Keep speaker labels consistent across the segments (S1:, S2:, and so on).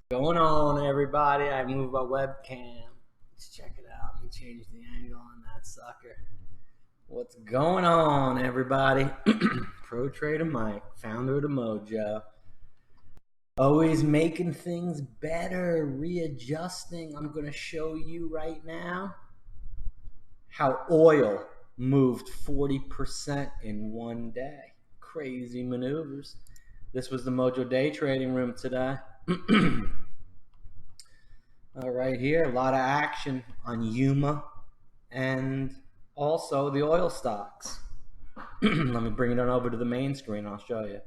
S1: Going on, everybody? I moved my webcam. Let's check it out. Let me change the angle on that sucker. What's going on, everybody? Pro Trader Mike, founder of the Mojo. Always making things better, readjusting. I'm going to show you right now how oil moved 40% in one day. Crazy maneuvers. This was the Mojo Day Trading room today. Right here, a lot of action on UMA and also the oil stocks. Let me bring it on over to the main screen. I'll show you.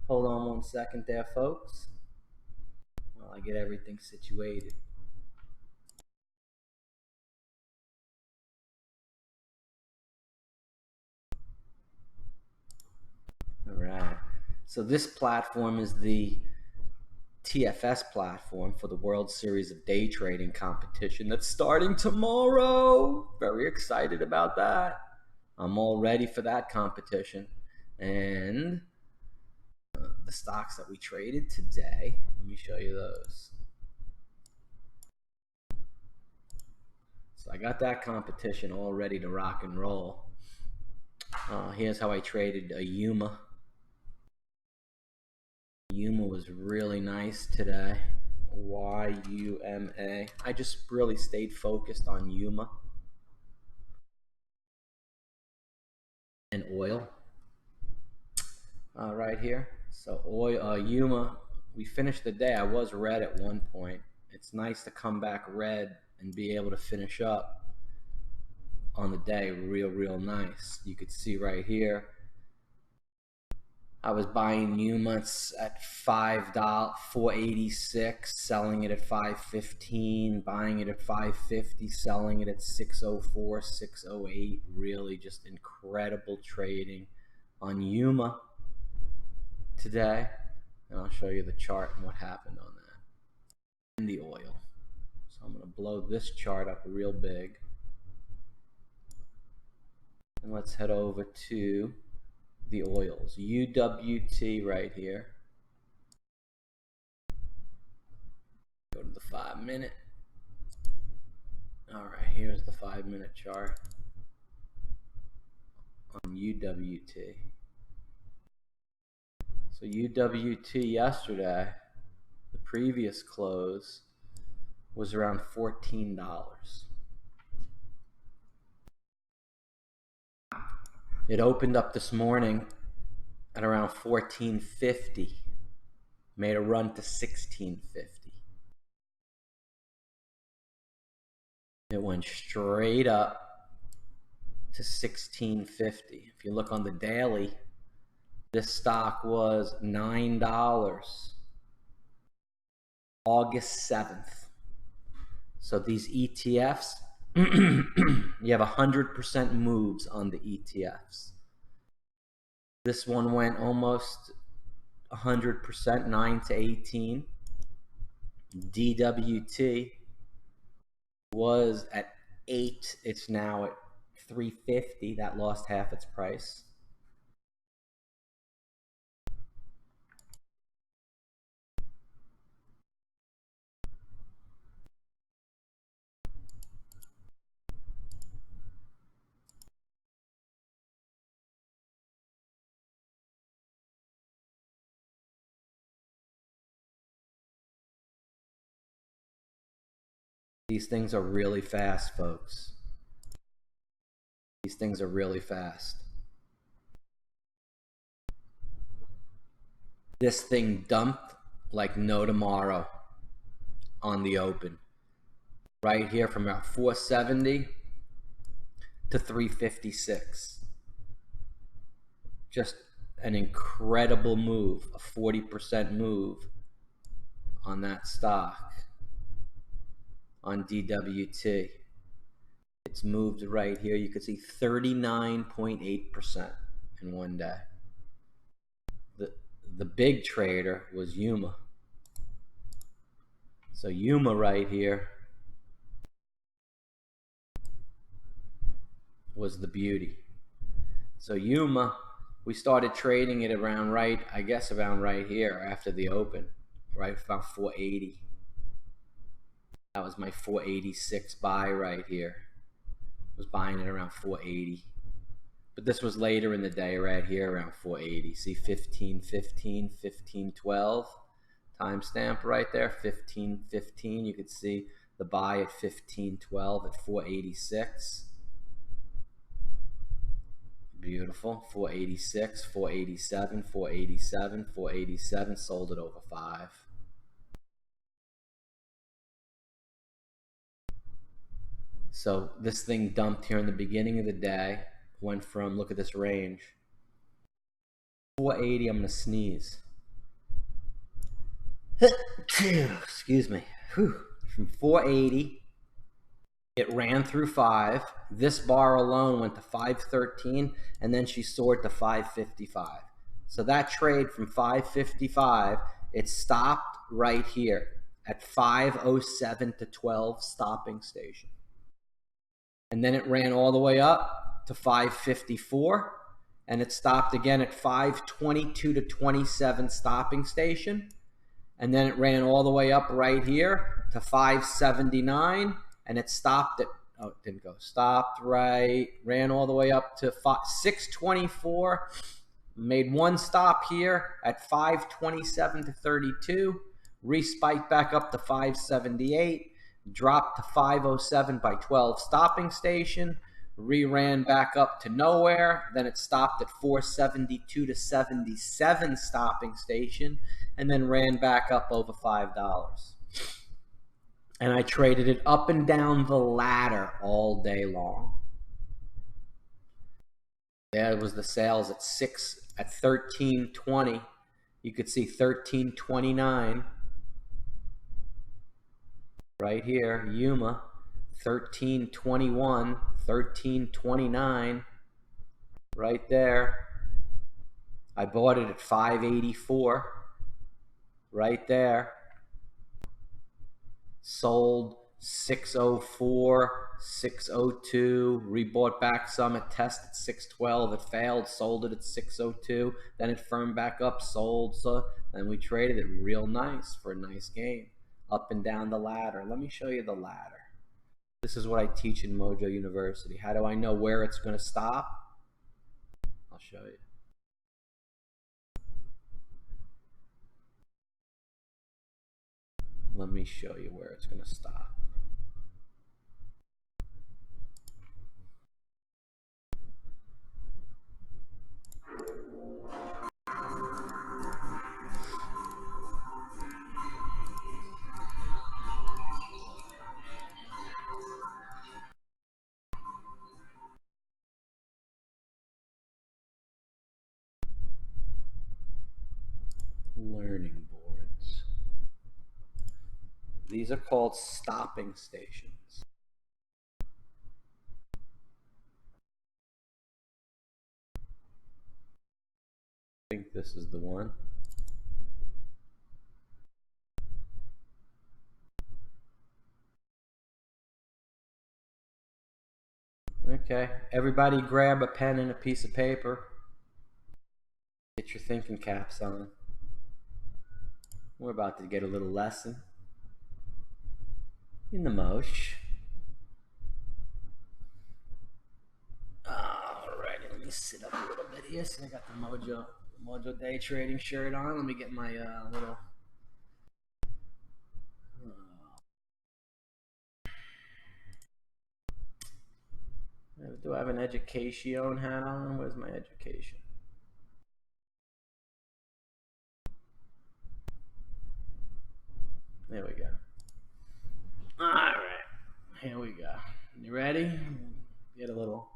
S1: Hold on one second there, folks, while I get everything situated. All right. So this platform is the TFS platform for the World Series of Day Trading competition that's starting tomorrow. Very excited about that. I'm all ready for that competition. And the stocks that we traded today, let me show you those. So I got that competition all ready to rock and roll. Here's how I traded a UMA. UMA was really nice today. YUMA. I just really stayed focused on UMA and oil. Right here. So oil, UMA, we finished the day. I was red at one point. It's nice to come back red and be able to finish up on the day real nice. You could see right here, I was buying UMAs at $4.86, selling it at $5.15, buying it at $5.50, selling it at $6.04, $6.08. Really just incredible trading on UMA today. And I'll show you the chart and what happened on that. And the oil. So I'm going to blow this chart up real big. And let's head over to the oils. UWT right here. Go to the 5-minute. All right, here's the 5-minute chart on UWT. So UWT yesterday, the previous close was around $14. It opened up this morning at around $14.50, made a run to $16.50. It went straight up to $16.50. If you look on the daily, this stock was $9 August 7th. So these ETFs, you have 100% moves on the ETFs. This one went almost 100%, 9 to 18. DWT was at 8. It's now at 350. That lost half its price. These things are really fast, folks. These things are really fast. This thing dumped like no tomorrow on the open. Right here from about 470 to 356. Just an incredible move, a 40% move on that stock, on DWT. It's moved right here. You can see 39.8% in one day. the big trader was Yuma. So Yuma right here was the beauty. So Yuma, we started trading it around I guess around right here after the open, right about 480. That was my 486 buy right here. I was buying it around 480. But this was later in the day right here around 480. See 1515, 1512 timestamp right there, 1515. You could see the buy at 1512 at 486. Beautiful. 486, 487, 487, 487. Sold it over 5. So this thing dumped here in the beginning of the day. Went from, look at this range, 480. I'm going to sneeze. Excuse me. Whew. From 480, it ran through 5. This bar alone went to 513, and then she soared to 555. So that trade from 555, it stopped right here at 507 to 12 stopping station. And then it ran all the way up to 554, and it stopped again at 522 to 27 stopping station. And then it ran all the way up right here to 579, and it stopped at, oh, it didn't go, stopped right, ran all the way up to 624, made one stop here at 527 to 32, respiked back up to 578, dropped to 507 by 12 stopping station, re-ran back up to nowhere, then it stopped at 472 to 77 stopping station, and then ran back up over $5. And I traded it up and down the ladder all day long. There was the sales at 1320. You could see 1329 right here. Yuma 1321, 1329 right there. I bought it at 584 right there. Sold 604, 602, rebought back some at test at 612. It failed, sold it at 602. Then it firmed back up, sold. So then we traded it real nice for a nice gain. Up and down the ladder. Let me show you the ladder. This is what I teach in Mojo University. How do I know where it's going to stop? I'll show you. Let me show you where it's going to stop. Learning boards. These are called stopping stations. I think this is the one. Okay, everybody grab a pen and a piece of paper. Get your thinking caps on. We're about to get a little lesson in the MOJ. Alrighty, let me sit up a little bit here. So I got the MOJO Day Trading shirt on. Let me get my little... do I have an education hat on? Where's my education? There we go. All right, here we go. You ready? Get a little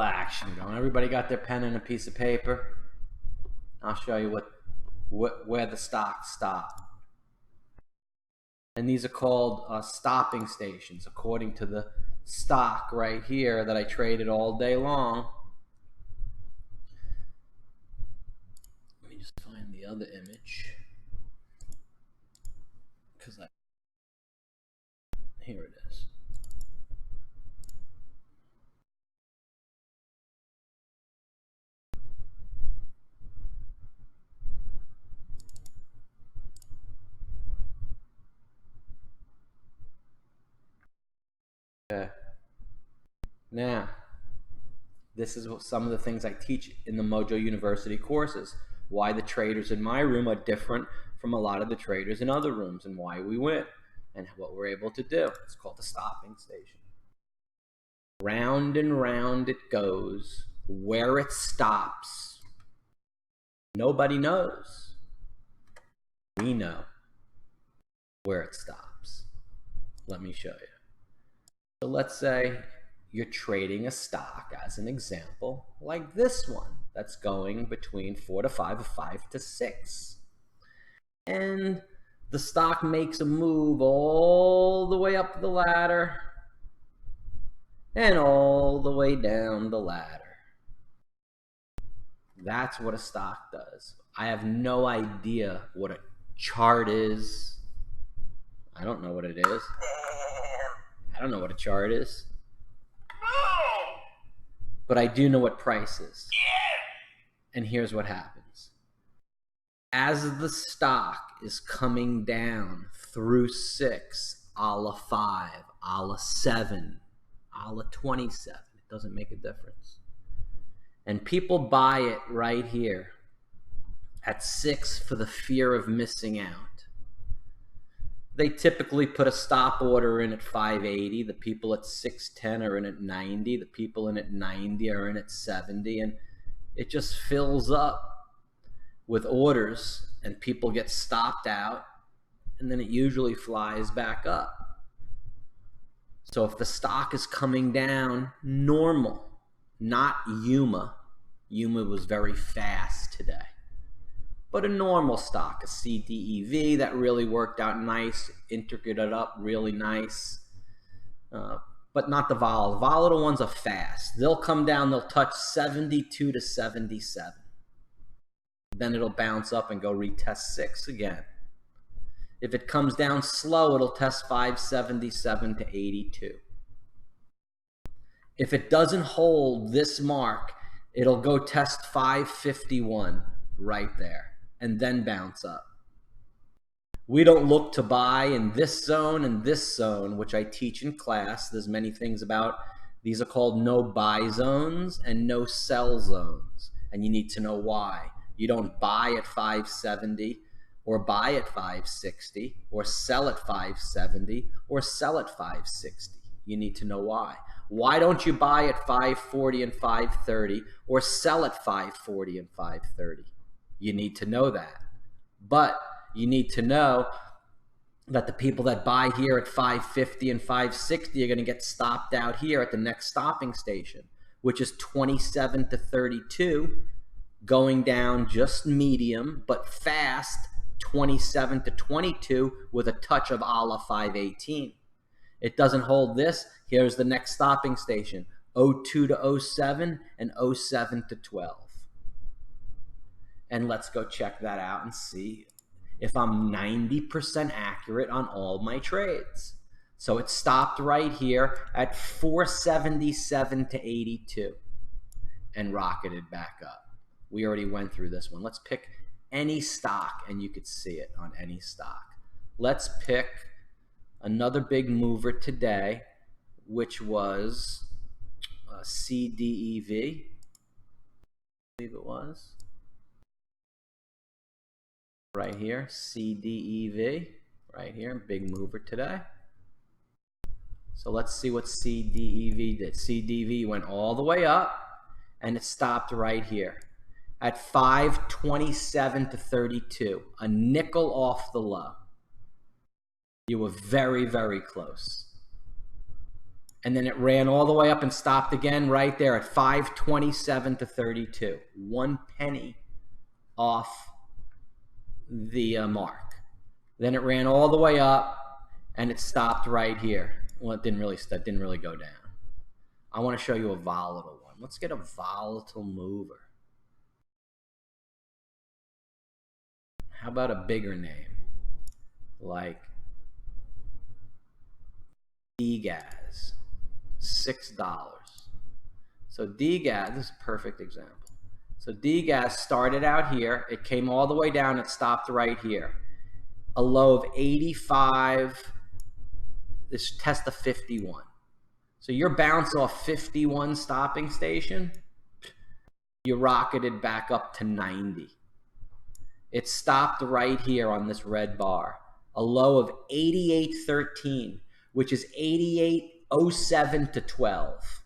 S1: action going. Everybody got their pen and a piece of paper? I'll show you where the stocks stop. And these are called stopping stations, according to the stock right here that I traded all day long. other image because here it is. Okay. Now, this is some of the things I teach in the Mojo University courses. Why the traders in my room are different from a lot of the traders in other rooms and why we win and what we're able to do. It's called the stopping station. Round and round it goes. Where it stops, nobody knows. We know where it stops. Let me show you. So let's say you're trading a stock as an example, like this one that's going between 4 to 5 or 5 to 6. And the stock makes a move all the way up the ladder and all the way down the ladder. That's what a stock does. I have no idea what a chart is. I don't know what it is. I don't know what a chart is. But I do know what price is. And here's what happens. As the stock is coming down through 6, a la 5, a la 7, a la 27, it doesn't make a difference. And people buy it right here at 6 for the fear of missing out. They typically put a stop order in at 580. The people at 610 are in at 90. The people in at 90 are in at 70. And it just fills up with orders and people get stopped out. And then it usually flies back up. So if the stock is coming down normal, not Yuma. Yuma was very fast today. But a normal stock, a CDEV that really worked out nice, integrated up really nice. But not the volatile. Volatile ones are fast. They'll come down, they'll touch 72 to 77. Then it'll bounce up and go retest 6 again. If it comes down slow, it'll test 577 to 82. If it doesn't hold this mark, it'll go test 551 right there and then bounce up. We don't look to buy in this zone and this zone, which I teach in class. There's many things about. These are called no buy zones and no sell zones. And you need to know why. You don't buy at 570 or buy at 560 or sell at 570 or sell at 560. You need to know why. Why don't you buy at 540 and 530 or sell at 540 and 530? You need to know that. But you need to know that the people that buy here at 550 and 560 are going to get stopped out here at the next stopping station, which is 27 to 32, going down just medium, but fast, 27 to 22 with a touch of a la 518. It doesn't hold this. Here's the next stopping station, 02 to 07 and 07 to 12. And let's go check that out and see if I'm 90% accurate on all my trades. So it stopped right here at 477 to 82 and rocketed back up. We already went through this one. Let's pick any stock and you could see it on any stock. Let's pick another big mover today, which was CDEV, I believe it was. Right here, CDEV, right here, big mover today. So let's see what CDEV did. CDEV went all the way up and it stopped right here at 527 to 32, a nickel off the low. You were very, very close. And then it ran all the way up and stopped again right there at 527 to 32, 1 penny off the mark. Then it ran all the way up and it stopped right here. Well, it didn't really go down. I want to show you a volatile one. Let's get a volatile mover. How about a bigger name like DGAS, $6. So DGAS, this is a perfect example. So DGAS started out here, it came all the way down, it stopped right here. A low of 85, this test of 51. So your bounce off 51 stopping station, you rocketed back up to 90. It stopped right here on this red bar. A low of 88.13, which is 88.07 to 12.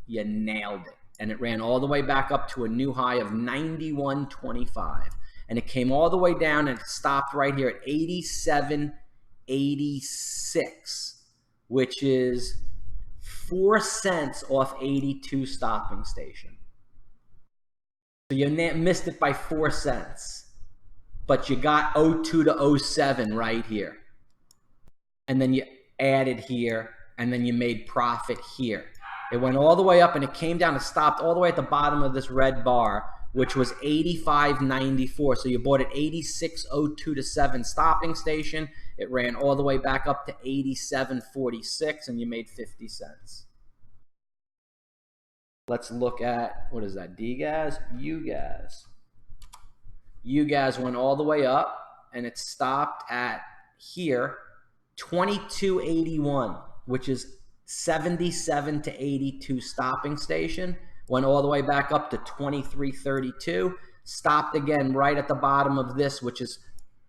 S1: You nailed it. And it ran all the way back up to a new high of 91.25. And it came all the way down and it stopped right here at 87.86, which is 4 cents off 82 stopping station. So you missed it by 4 cents, but you got 02 to 07 right here. And then you added here, and then you made profit here. It went all the way up and it came down and stopped all the way at the bottom of this red bar, which was 85.94. So you bought at 86.02 to 7 stopping station. It ran all the way back up to 87.46 and you made 50 cents. Let's look at, what is that, DGAS? UGAS. UGAS went all the way up and it stopped at here, 22.81, which is 77 to 82 stopping station. Went all the way back up to 23.32. Stopped again right at the bottom of this, which is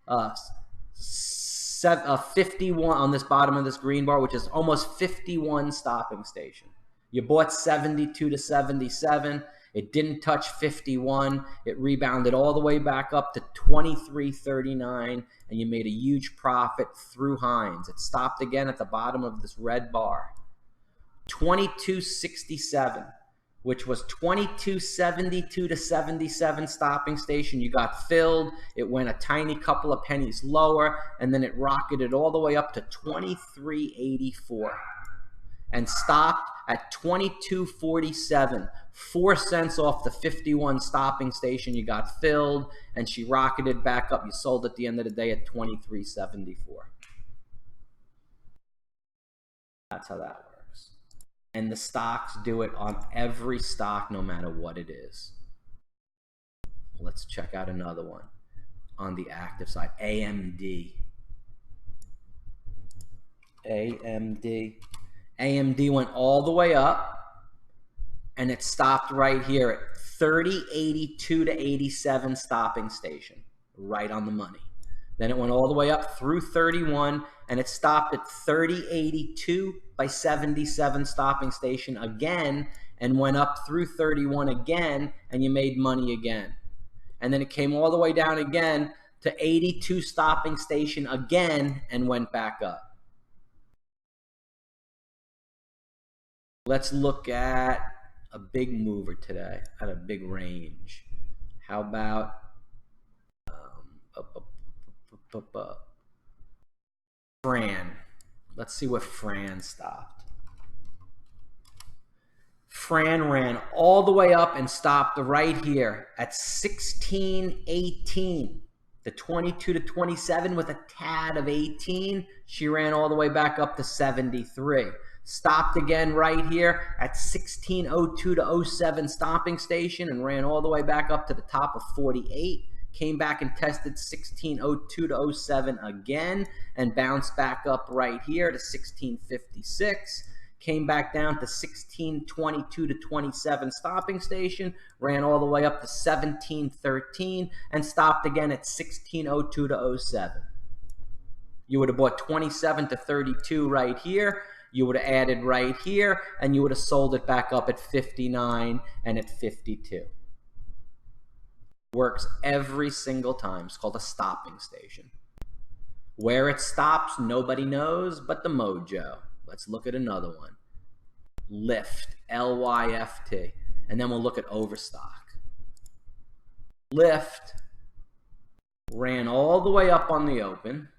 S1: 51 on this bottom of this green bar, which is almost 51 stopping station. You bought 72 to 77. It didn't touch 51. It rebounded all the way back up to 23.39, and you made a huge profit through Hines. It stopped again at the bottom of this red bar. 22.67, which was 22.72 to 77 stopping station. You got filled. It went a tiny couple of pennies lower, and then it rocketed all the way up to 23.84 and stopped at 22.47, 4 cents off the 51 stopping station. You got filled, and she rocketed back up. You sold at the end of the day at 23.74. That's how that works. And the stocks do it on every stock, no matter what it is. Let's check out another one on the active side. AMD. AMD went all the way up, and it stopped right here at 30.82 to 87 stopping station, right on the money. Then it went all the way up through 31, and it stopped at 30.82 by 77 stopping station again, and went up through 31 again, and you made money again. And then it came all the way down again to 82 stopping station again, and went back up. Let's look at a big mover today at a big range. How about Fran? Let's see what Fran stopped. Fran ran all the way up and stopped right here at 16.18. The 22 to 27 with a tad of 18. She ran all the way back up to 73. Stopped again right here at 16.02 to 07 stopping station and ran all the way back up to the top of 48. Came back and tested 16.02 to 07 again and bounced back up right here to 16.56. Came back down to 16.22 to 27 stopping station, ran all the way up to 17.13 and stopped again at 16.02 to 07. You would have bought 27 to 32 right here. You would have added right here, and you would have sold it back up at 59 and at 52. Works every single time. It's called a stopping station. Where it stops, nobody knows but the mojo. Let's look at another one. Lyft, L-Y-F-T. And then we'll look at Overstock. Lyft ran all the way up on the open,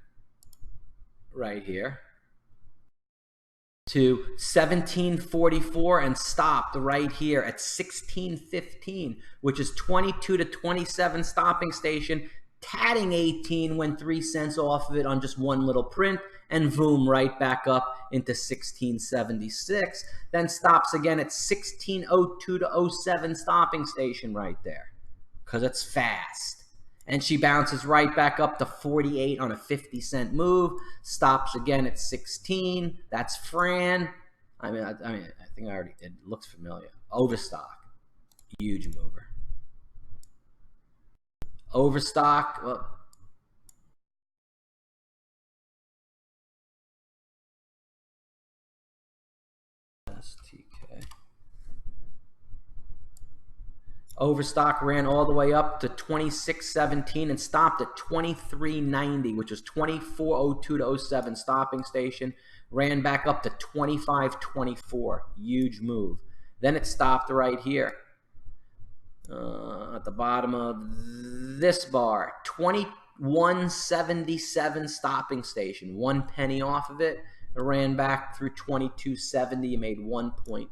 S1: right here, to 17.44 and stopped right here at 16.15, which is 22 to 27 stopping station, tatting 18, went 3 cents off of it on just one little print, and boom, right back up into 1676. Then stops again at 1602 to 07 stopping station right there, because it's fast. And she bounces right back up to 48 on a 50-cent move, stops again at 16. That's Fran. I think I already did. It looks familiar. Overstock, huge mover. Overstock, well, STK. Overstock ran all the way up to 26.17 and stopped at 23.90, which is 24.02 to 07 stopping station. Ran back up to 25.24, huge move. Then it stopped right here at the bottom of this bar, 21.77 stopping station. 1 penny off of it. It ran back through 22.70. You made 1 point.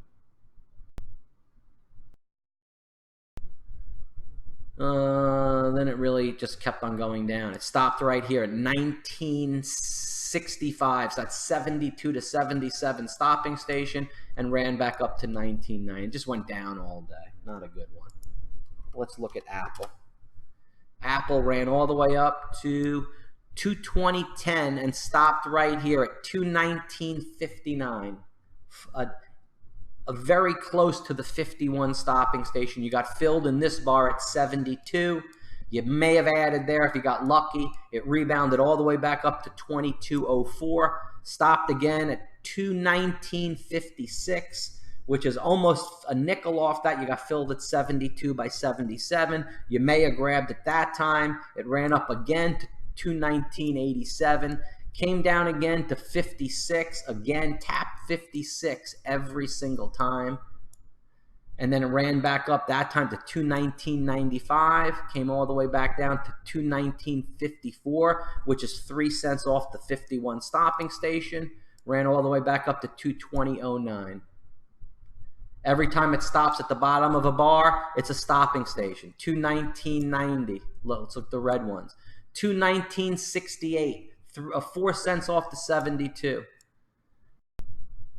S1: Then it really just kept on going down. It stopped right here at 1965. So that's 72 to 77 stopping station, and ran back up to 1990. It just went down all day. Not a good one. Let's look at Apple. Apple ran all the way up to 220.10 and stopped right here at 219.59. Very close to the 51 stopping station. You got filled in this bar at 72. You may have added there if you got lucky. It rebounded all the way back up to 22.04. Stopped again at 219.56, which is almost a nickel off that. You got filled at 72 by 77. You may have grabbed at that time. It ran up again to 219.87. Came down again to 56, again tapped 56 every single time. And then it ran back up that time to 219.95, came all the way back down to 219.54, which is 3 cents off the 51 stopping station. Ran all the way back up to 220.09. Every time it stops at the bottom of a bar, it's a stopping station. 219.90, let's look at the red ones. 219.68. 4 cents off the 72.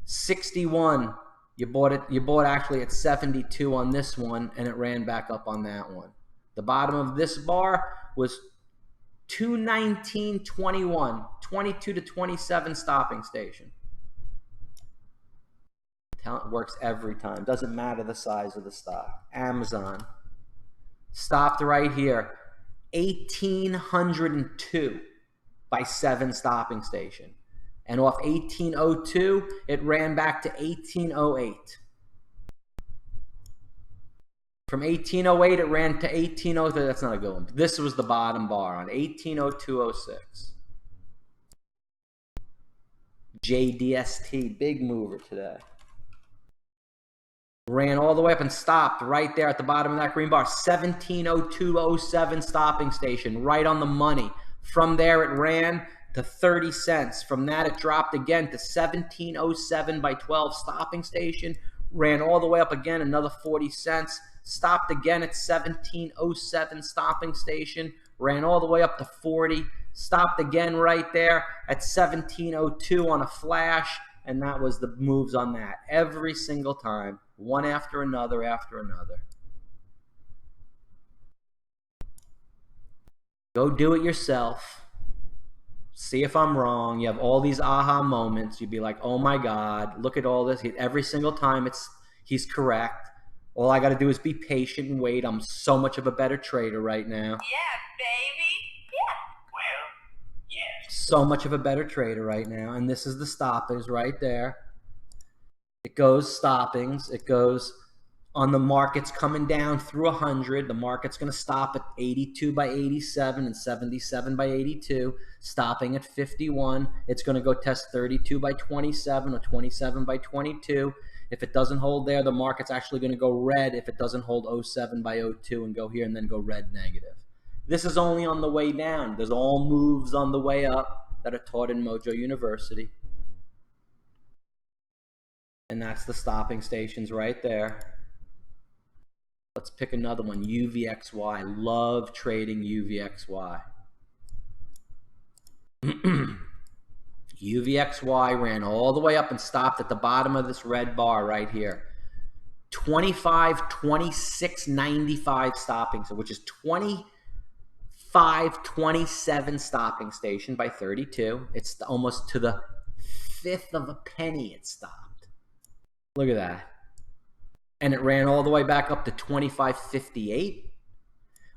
S1: 61. You bought actually at 72 on this one, and it ran back up on that one. The bottom of this bar was 219.21, 22 to 27 stopping station. Talent works every time. Doesn't matter the size of the stock. Amazon stopped right here, 1802. By 7 stopping station, and off 1802 it ran back to 1808. From 1808 it ran to 1803. That's not a good one. This was the bottom bar on 1802.06. JDST, big mover today. Ran all the way up and stopped right there at the bottom of that green bar. 1702.07 stopping station, right on the money. From there, it ran to 30 cents. From that, it dropped again to 1707 by 12 stopping station. Ran all the way up again, another 40 cents. Stopped again at 1707 stopping station. Ran all the way up to 40. Stopped again right there at 1702 on a flash. And that was the moves on that. Every single time. One after another after another. Go do it yourself. See if I'm wrong. You have all these aha moments. You'd be like, oh my God, look at all this. Every single time he's correct. All I got to do is be patient and wait. I'm so much of a better trader right now.
S2: Yeah, baby. Yeah. Well, yeah.
S1: So much of a better trader right now. And this is the stoppers right there. It goes stoppings. It goes on the markets coming down through 100. The market's going to stop at 82 by 87 and 77 by 82, stopping at 51. It's going to go test 32 by 27 or 27 by 22. If it doesn't hold there, the market's actually going to go red if it doesn't hold 07 by 02 and go here and then go red negative. This is only on the way down. There's all moves on the way up that are taught in MOJO University. And that's the stopping stations right there. Let's pick another one, UVXY. Love trading UVXY. UVXY ran all the way up and stopped at the bottom of this red bar right here. 25, 26, 95 stopping, so which is 25, 27 stopping station by 32. It's almost to the fifth of a penny it stopped. Look at that. And it ran all the way back up to 25.58.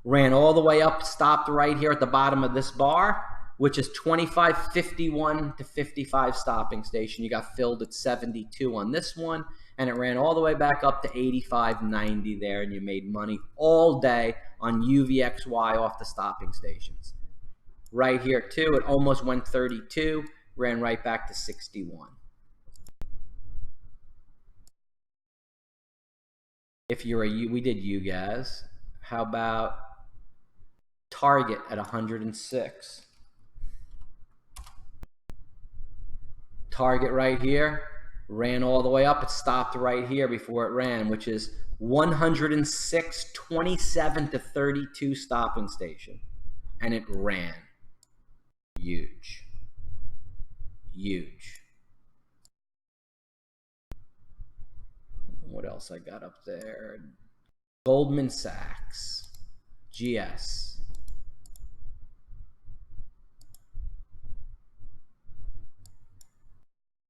S1: Ran all the way up, stopped right here at the bottom of this bar, which is 25.51 to 55 stopping station. You got filled at 72 on this one, and it ran all the way back up to 85.90 there, and you made money all day on UVXY off the stopping stations. Right here too, it almost went 32, ran right back to 61. If you're a, we did you guys. How about Target at 106? Target right here, ran all the way up. It stopped right here before it ran, which is 106, 27 to 32 stopping station. And it ran. Huge. Huge. What else I got up there? Goldman Sachs. GS.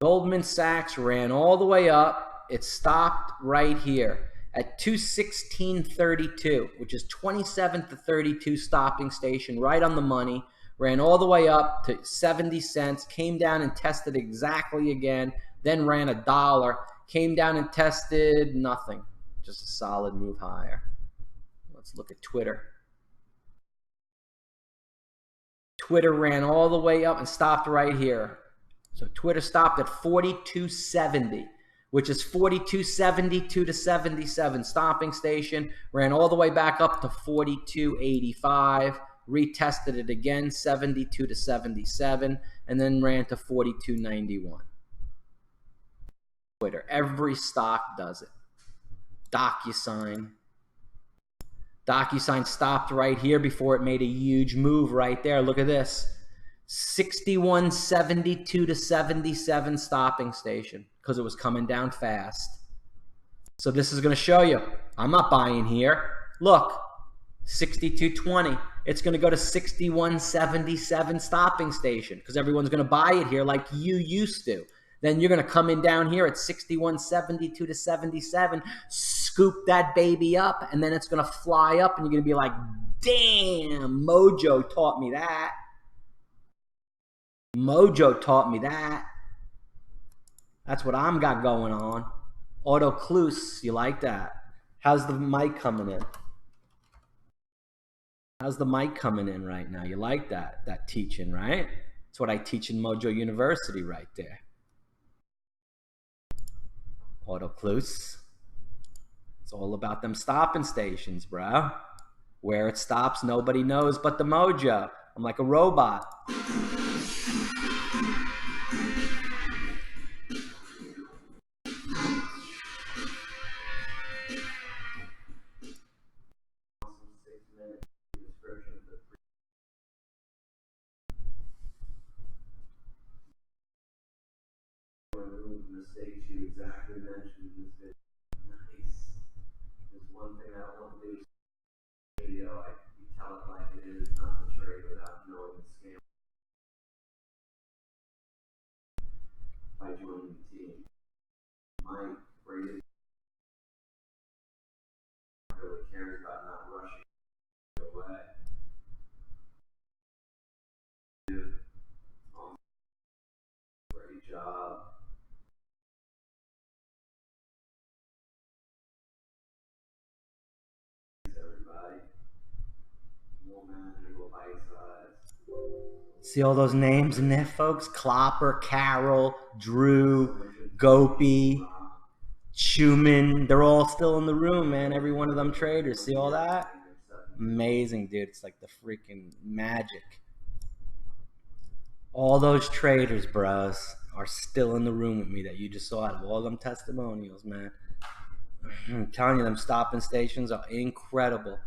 S1: Goldman Sachs ran all the way up. It stopped right here at 216.32, which is 27 to 32 stopping station, right on the money. Ran all the way up to 70 cents, came down and tested exactly again, then ran $1, came down and tested nothing. Just a solid move higher. Let's look at Twitter. Twitter ran all the way up and stopped right here. So Twitter stopped at 42.70, which is 42.72 to 77 stopping station. Ran all the way back up to 42.85. Retested it again, 72 to 77, and then ran to 42.91. Twitter, every stock does it. DocuSign. DocuSign stopped right here before it made a huge move right there. Look at this. 61.72 to 77 stopping station because it was coming down fast. So this is going to show you. I'm not buying here. Look, 62.20. It's going to go to 61.77 stopping station because everyone's going to buy it here like you used to. Then you're going to come in down here at 61.72 to 77, scoop that baby up, and then it's going to fly up, and you're going to be like, damn, Mojo taught me that. Mojo taught me that. That's what I'm got going on. Autocluse, you like that? How's the mic coming in? How's the mic coming in right now? You like that teaching, right? That's what I teach in Mojo University right there. Autocluse. It's all about them stopping stations, bro. Where it stops, nobody knows but the Mojo. I'm like a robot. Mistakes you exactly mentioned in this video. Nice. There's one thing I don't want to do is video. You tell it like it is, not the trade without knowing the scam. By joining the team. Mike really cares about not rushing away. Great job. See all those names in there, folks? Klopper, Carroll, Drew, Gopi, Schumann. They're all still in the room, man. Every one of them traders. See all that? Amazing, dude. It's like the freaking magic. All those traders, bros, are still in the room with me that you just saw out of all them testimonials, man. I'm telling you, them stopping stations are incredible.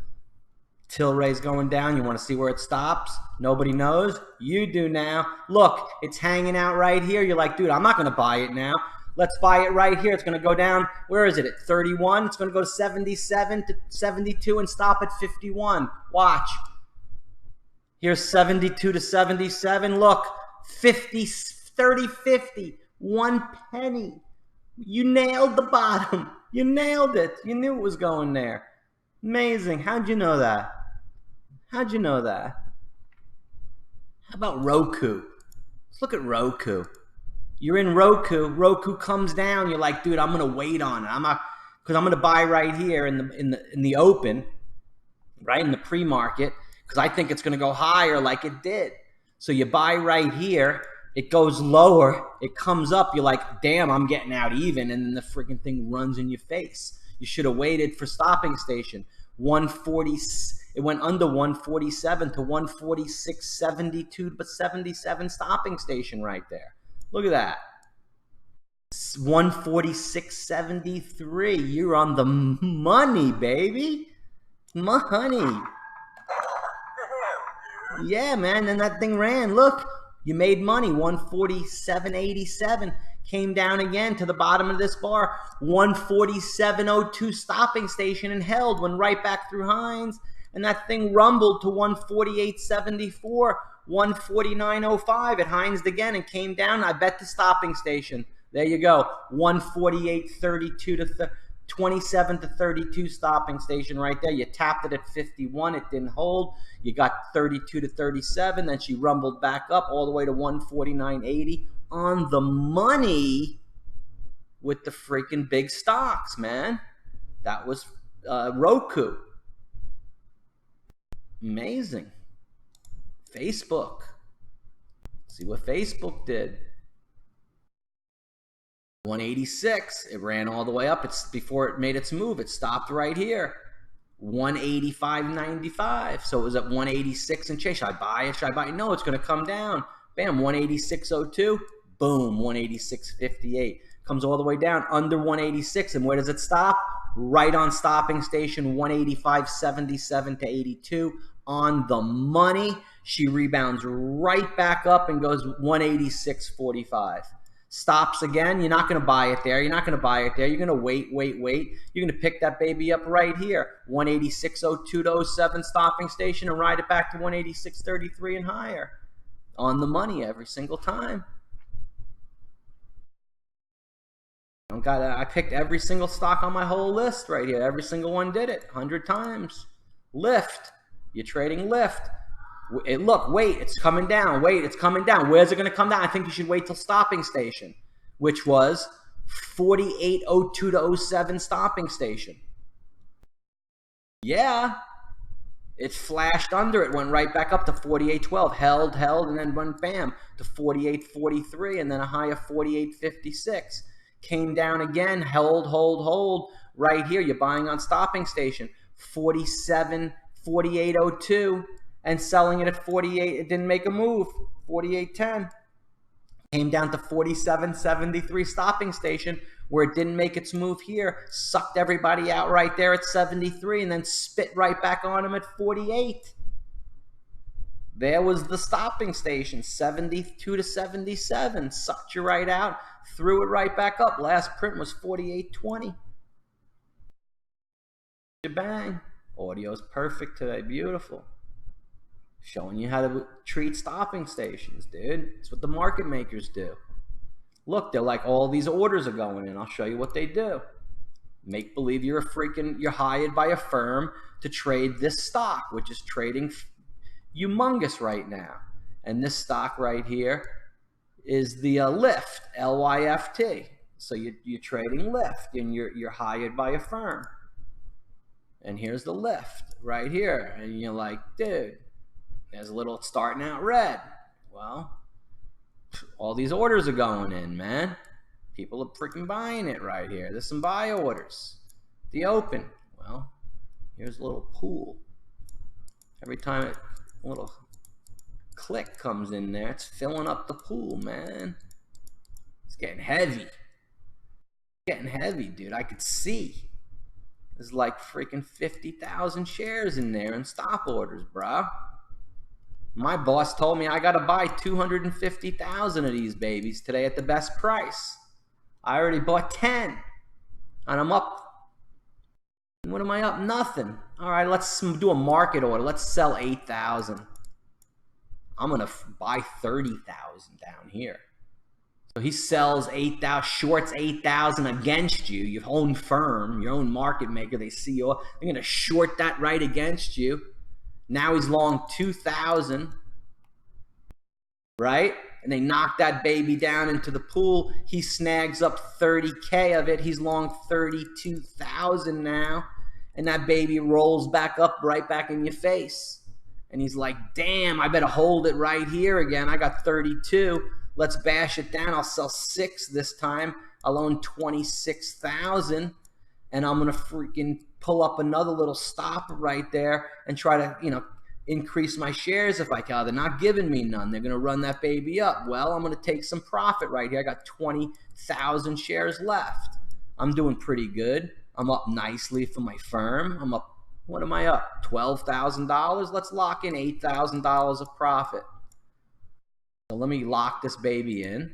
S1: Tilray's going down. You want to see where it stops? Nobody knows. You do now. Look, it's hanging out right here. You're like, dude, I'm not going to buy it now. Let's buy it right here. It's going to go down. Where is it? At 31. It's going to go to 77 to 72 and stop at 51. Watch. Here's 72 to 77. Look, 50, 30, 50. 1 penny. You nailed the bottom. You nailed it. You knew it was going there. Amazing. How'd you know that? How'd you know that? How about Roku? Let's look at Roku. You're in Roku. Roku comes down. You're like, dude, I'm gonna wait on it. Because I'm gonna buy right here in the open, right in the pre-market, because I think it's gonna go higher like it did. So you buy right here. It goes lower. It comes up. You're like, damn, I'm getting out even, and then the freaking thing runs in your face. You should have waited for stopping station. 140. It went under 147 to 146.72, but 77 stopping station right there. Look at that. 146.73. You're on the money, baby. Money. Yeah, man. And that thing ran. Look, you made money. 147.87. Came down again to the bottom of this bar. 147.02 stopping station and held. Went right back through Hines. And that thing rumbled to 148.74, 149.05. It Hines again and came down. I bet the stopping station. There you go. 148.32 to 27 to 32 stopping station right there. You tapped it at 51. It didn't hold. You got 32 to 37. Then she rumbled back up all the way to 149.80 on the money with the freaking big stocks, man. That was Roku. Amazing. Facebook. See what Facebook did. 186. It ran all the way up. It's before it made its move. It stopped right here. 185.95. So it was at 186 and change. Should I buy it? Should I buy it? No, it's going to come down. Bam, 186.02. Boom, 186.58. Comes all the way down under 186. And where does it stop? Right on stopping station, 185.77 to 82 on the money. She rebounds right back up and goes 186.45. Stops again. You're not going to buy it there. You're not going to buy it there. You're going to wait. You're going to pick that baby up right here. 186.02 to 07 stopping station and ride it back to 186.33 and higher. On the money every single time. I picked every single stock on my whole list right here. Every single one did it 100 times. Lyft. You're trading Lyft. Look, wait, it's coming down. Wait, it's coming down. Where's it going to come down? I think you should wait till stopping station, which was 48.02 to 07 stopping station. Yeah. It flashed under. It went right back up to 48.12. Held, and then went bam to 48.43 and then a high of 48.56. Came down again, hold, right here. You're buying on stopping station, 48.02 and selling it at 48. It didn't make a move, 48.10. Came down to 47.73 stopping station where it didn't make its move here. Sucked everybody out right there at 73 and then spit right back on them at 48. There was the stopping station, 72 to 77. Sucked you right out, threw it right back up. Last print was 48.20. Bang. Audio's perfect today. Beautiful. Showing you how to treat stopping stations, dude. It's what the market makers do. Look, they're like, all these orders are going in. I'll show you what they do. Make believe you're hired by a firm to trade this stock, which is trading humongous right now. And this stock right here is the Lyft, Lyft. So you're trading Lyft and you're hired by a firm. And here's the Lyft right here. And you're like, dude, there's a little starting out red. Well, all these orders are going in, man. People are freaking buying it right here. There's some buy orders. The open. Well, here's a little pool. Every time a little click comes in there, it's filling up the pool, man. It's getting heavy. It's getting heavy, dude. I could see. There's like freaking 50,000 shares in there in stop orders, bro. My boss told me I got to buy 250,000 of these babies today at the best price. I already bought 10 and I'm up. What am I up? Nothing. All right, let's do a market order. Let's sell 8,000. I'm going to buy 30,000 down here. So he sells 8,000, shorts 8,000 against you, your own firm, your own market maker. They see you. They're going to short that right against you. Now he's long 2,000, right? And they knock that baby down into the pool. He snags up 30K of it. He's long 32,000 now. And that baby rolls back up right back in your face. And he's like, damn, I better hold it right here again. I got 32. Let's bash it down. I'll sell 6 this time. I'll own 26,000. And I'm going to freaking pull up another little stop right there and try to, you know, increase my shares if I can. They're not giving me none. They're going to run that baby up. Well, I'm going to take some profit right here. I got 20,000 shares left. I'm doing pretty good. I'm up nicely for my firm. I'm up, what am I up? $12,000. Let's lock in $8,000 of profit. So let me lock this baby in.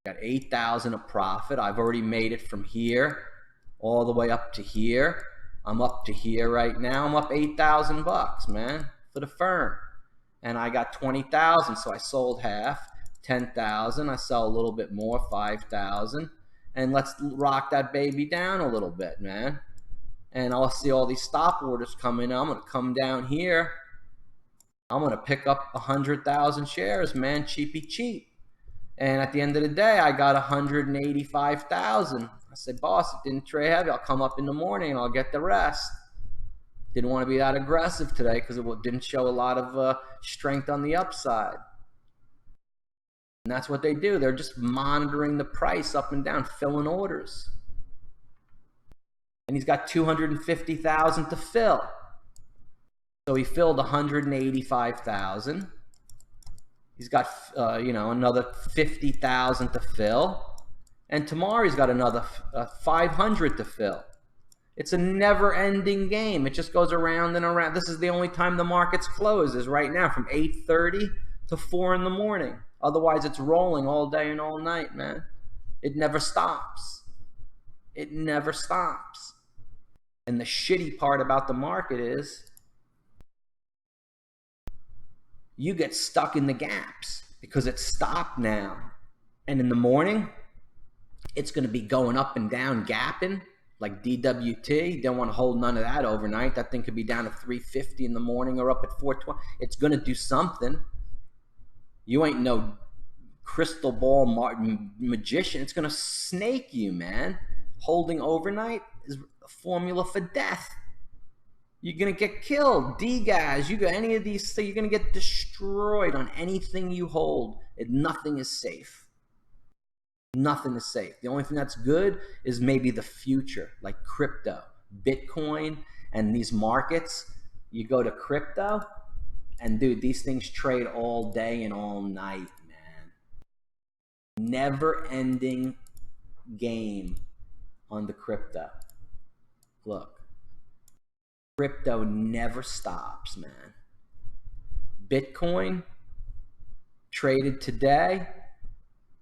S1: Got 8,000 of profit. I've already made it from here all the way up to here. I'm up to here right now. I'm up 8,000 bucks, man, for the firm. And I got 20,000, so I sold half. 10,000. I sell a little bit more, 5,000. And let's rock that baby down a little bit, man. And I'll see all these stop orders coming. I'm going to come down here. I'm going to pick up 100,000 shares, man, cheapy cheap. And at the end of the day, I got 185,000. I said, boss, it didn't trade heavy. I'll come up in the morning and I'll get the rest. Didn't want to be that aggressive today because it didn't show a lot of strength on the upside. And that's what they do. They're just monitoring the price up and down, filling orders. And he's got 250,000 to fill. So he filled 185,000. He's got, you know, another 50,000 to fill. And tomorrow he's got another 500 to fill. It's a never-ending game. It just goes around and around. This is the only time the market's closed is right now from 8:30 to 4 in the morning. Otherwise, it's rolling all day and all night, man. It never stops. It never stops. And the shitty part about the market is you get stuck in the gaps because it's stopped now. And in the morning, it's going to be going up and down, gapping like DWT. You don't want to hold none of that overnight. That thing could be down to 350 in the morning or up at 420. It's going to do something. You ain't no crystal ball magician. It's going to snake you, man. Holding overnight is a formula for death. You're going to get killed. D-guys, you got any of these things, you're going to get destroyed on anything you hold. Nothing is safe. Nothing is safe. The only thing that's good is maybe the future, like crypto, Bitcoin, and these markets. You go to crypto, and dude, these things trade all day and all night, man. Never-ending game on the crypto. Look, crypto never stops, man. Bitcoin traded today,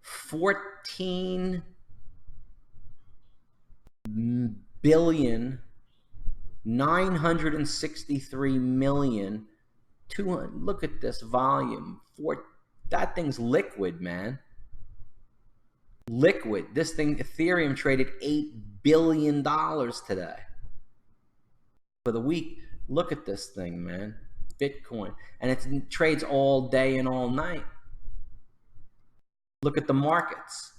S1: 14 billion 963 million 200. Look at this volume. That thing's liquid, man. Liquid. This thing, Ethereum, traded $8 billion today for the week. Look at this thing, man. Bitcoin. And it trades all day and all night. Look at the markets.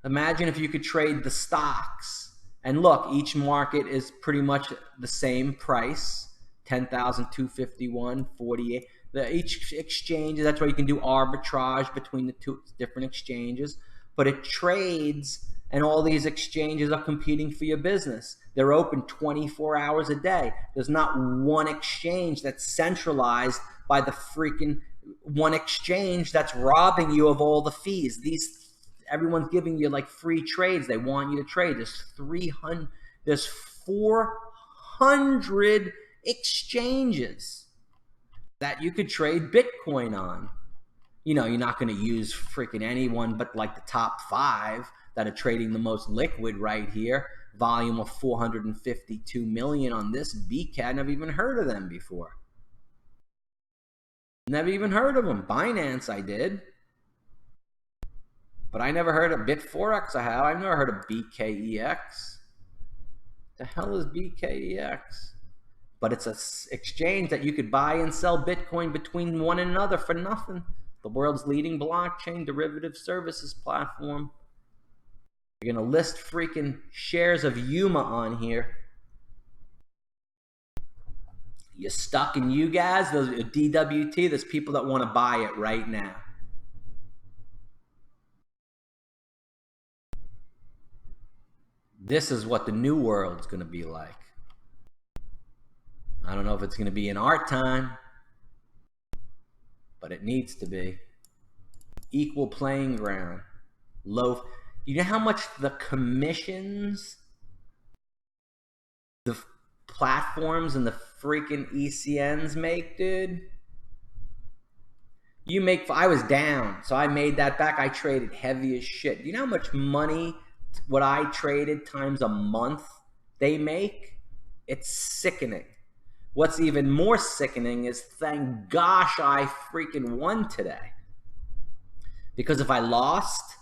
S1: Imagine if you could trade the stocks. And look, each market is pretty much the same price. 10,251, 48. Each exchange, that's why you can do arbitrage between the two different exchanges. But it trades, and all these exchanges are competing for your business. They're open 24 hours a day. There's not one exchange that's centralized by the freaking one exchange that's robbing you of all the fees. Everyone's giving you like free trades. They want you to trade. There's 400 exchanges that you could trade Bitcoin on. You know, you're not going to use freaking anyone but like the top 5 that are trading the most liquid right here. Volume of 452 million on this BCAD. Never even heard of them before. Never even heard of them. Binance I did. But I never heard of BitForex. I've never heard of BKEX. The hell is BKEX? But it's an exchange that you could buy and sell Bitcoin between one another for nothing. The world's leading blockchain derivative services platform. You're going to list freaking shares of Yuma on here. You're stuck in you guys, those DWT, there's people that want to buy it right now. This is what the new world's going to be like. I don't know if it's going to be in our time, but it needs to be. Equal playing ground. Low. You know how much the commissions, the platforms and the freaking ECNs make, dude? You make, I was down, so I made that back. I traded heavy as shit. You know how much money what I traded times a month they make? It's sickening. What's even more sickening is, thank gosh I freaking won today. Because if I lost,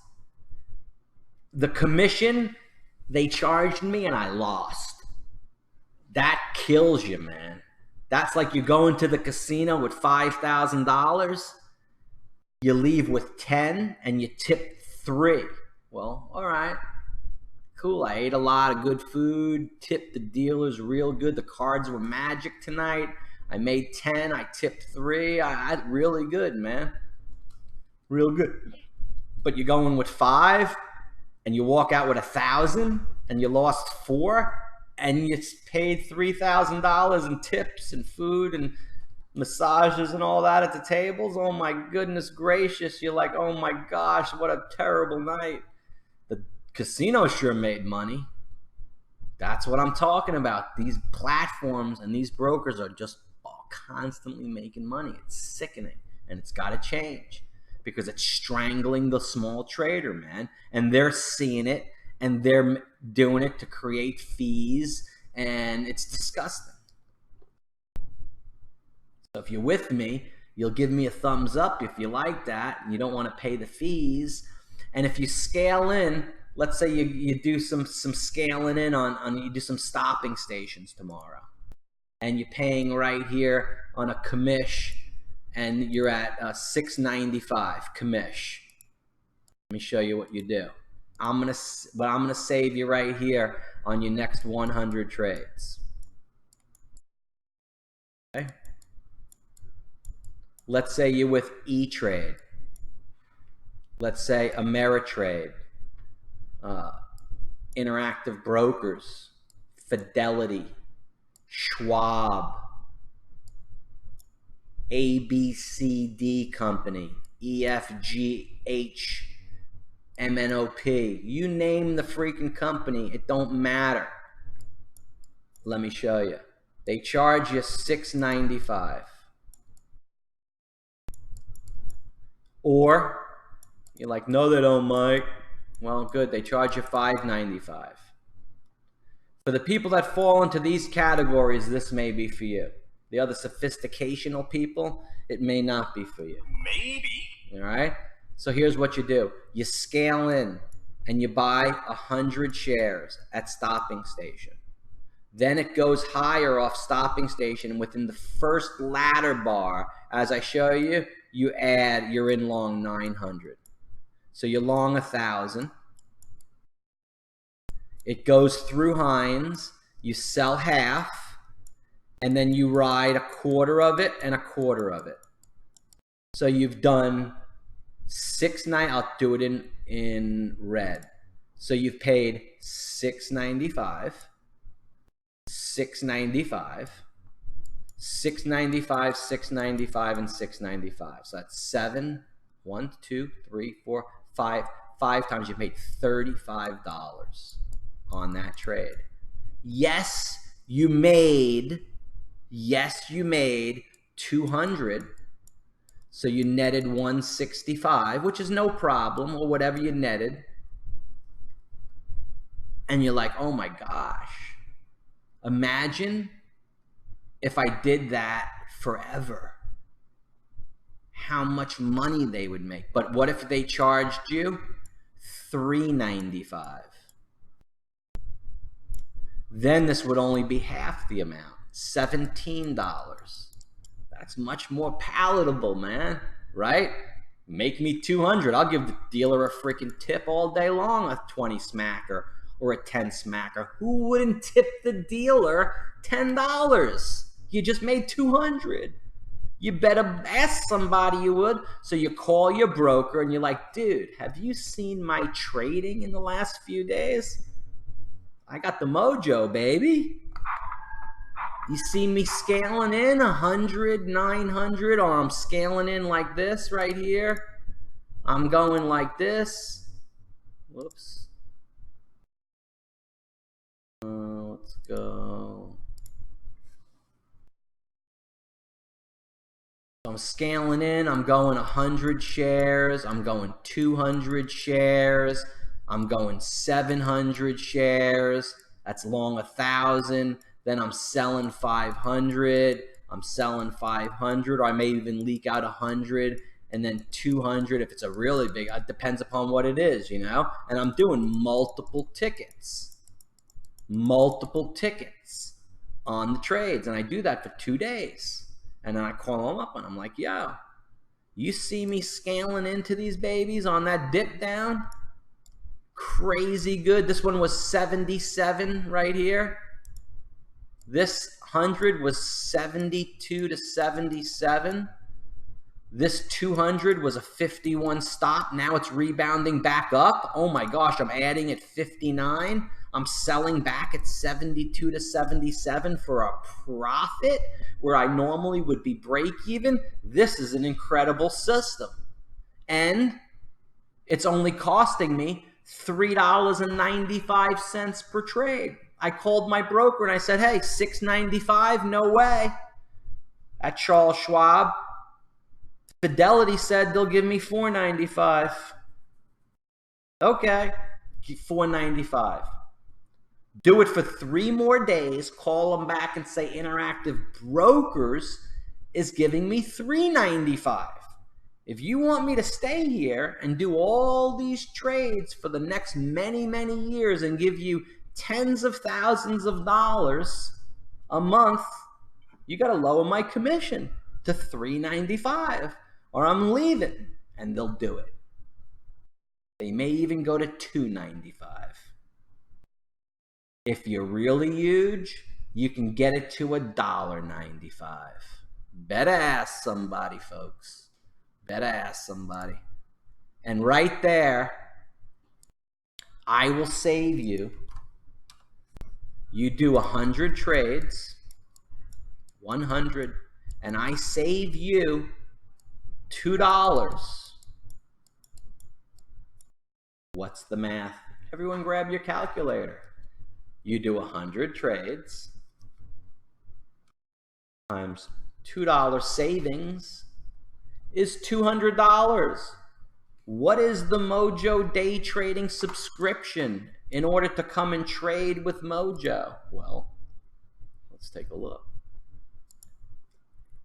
S1: the commission they charged me and I lost. That kills you, man. That's like you go into the casino with $5,000, you leave with 10 and you tip 3. Well, all right. Cool, I ate a lot of good food, tipped the dealers real good. The cards were magic tonight. I made 10, I tipped 3. I really good, man. Real good. But you're going with 5 and you walk out with 1,000 and you lost 4 and you paid $3,000 in tips and food and massages and all that at the tables. Oh my goodness gracious. You're like, oh my gosh, what a terrible night. The casino sure made money. That's what I'm talking about. These platforms and these brokers are just constantly making money. It's sickening, and it's got to change because it's strangling the small trader, man. And they're seeing it, and they're doing it to create fees, and it's disgusting. So if you're with me, you'll give me a thumbs up if you like that and you don't want to pay the fees. And if you scale in, let's say you do some scaling in on you do some stopping stations tomorrow, and you're paying right here on a commish, and you're at $6.95 commish. Let me show you what you do. I'm gonna save you right here on your next 100 trades. Okay. Let's say you're with E-Trade. Let's say Ameritrade, Interactive Brokers, Fidelity, Schwab, ABCD Company, EFGH, MNOP. You name the freaking company, it don't matter. Let me show you. They charge you $6.95. Or you're like, no, they don't, Mike. Well, good. They charge you $5.95. For the people that fall into these categories, this may be for you. The other sophisticational people, it may not be for you.
S2: Maybe.
S1: All right? So here's what you do. You scale in and you buy 100 shares at stopping station. Then it goes higher off stopping station, and within the first ladder bar, as I show you, you're in long 900. So you're long 1,000. It goes through Hines, you sell half, and then you ride 1/4 of it and 1/4 of it. So you've done I'll do it in red. So you've paid $6.95, $6.95, $6.95, $6.95, and $6.95. So that's 7, 1, 2, 3, 4, 5 times. You paid $35 on that trade. Yes, you made 200. So you netted 165, which is no problem, or whatever you netted. And you're like, oh my gosh, imagine if I did that forever, how much money they would make. But what if they charged you $3.95? Then this would only be half the amount, $17. That's much more palatable, man, right? Make me 200. I'll give the dealer a freaking tip all day long, a 20 smacker or a 10 smacker. Who wouldn't tip the dealer $10? You just made 200. You better ask somebody you would. So you call your broker and you're like, dude, have you seen my trading in the last few days? I got the mojo, baby. You see me scaling in 100, 900, or I'm scaling in like this right here. I'm going like this. Whoops. Let's go. So I'm scaling in. I'm going 100 shares. I'm going 200 shares. I'm going 700 shares. That's long 1,000. Then I'm selling 500. I'm selling 500, or I may even leak out 100, and then 200 if it's a really big. It depends upon what it is, you know. And I'm doing multiple tickets on the trades, and I do that for 2 days. And then I call them up and I'm like, yo, you see me scaling into these babies on that dip down? Crazy good. This one was 77 right here. This 100 was 72 to 77. This 200 was a 51 stop. Now it's rebounding back up. Oh my gosh, I'm adding at 59. I'm selling back at 72 to 77 for a profit where I normally would be break even. This is an incredible system. And it's only costing me $3.95 per trade. I called my broker and I said, hey, $6.95, no way. At Charles Schwab, Fidelity said they'll give me $4.95. Okay, $4.95. Do it for 3 more days, call them back and say Interactive Brokers is giving me $3.95. If you want me to stay here and do all these trades for the next many, many years and give you tens of thousands of dollars a month, you got to lower my commission to $3.95 or I'm leaving. And they'll do it. They may even go to $2.95. If you're really huge, you can get it to $1.95. Better ask somebody, folks. Better ask somebody. And right there, I will save you. You do 100 trades, 100, and I save you $2. What's the math? Everyone grab your calculator. You do 100 trades times $2 savings is $200. What is the MOJO Day Trading subscription in order to come and trade with MOJO? Well, let's take a look.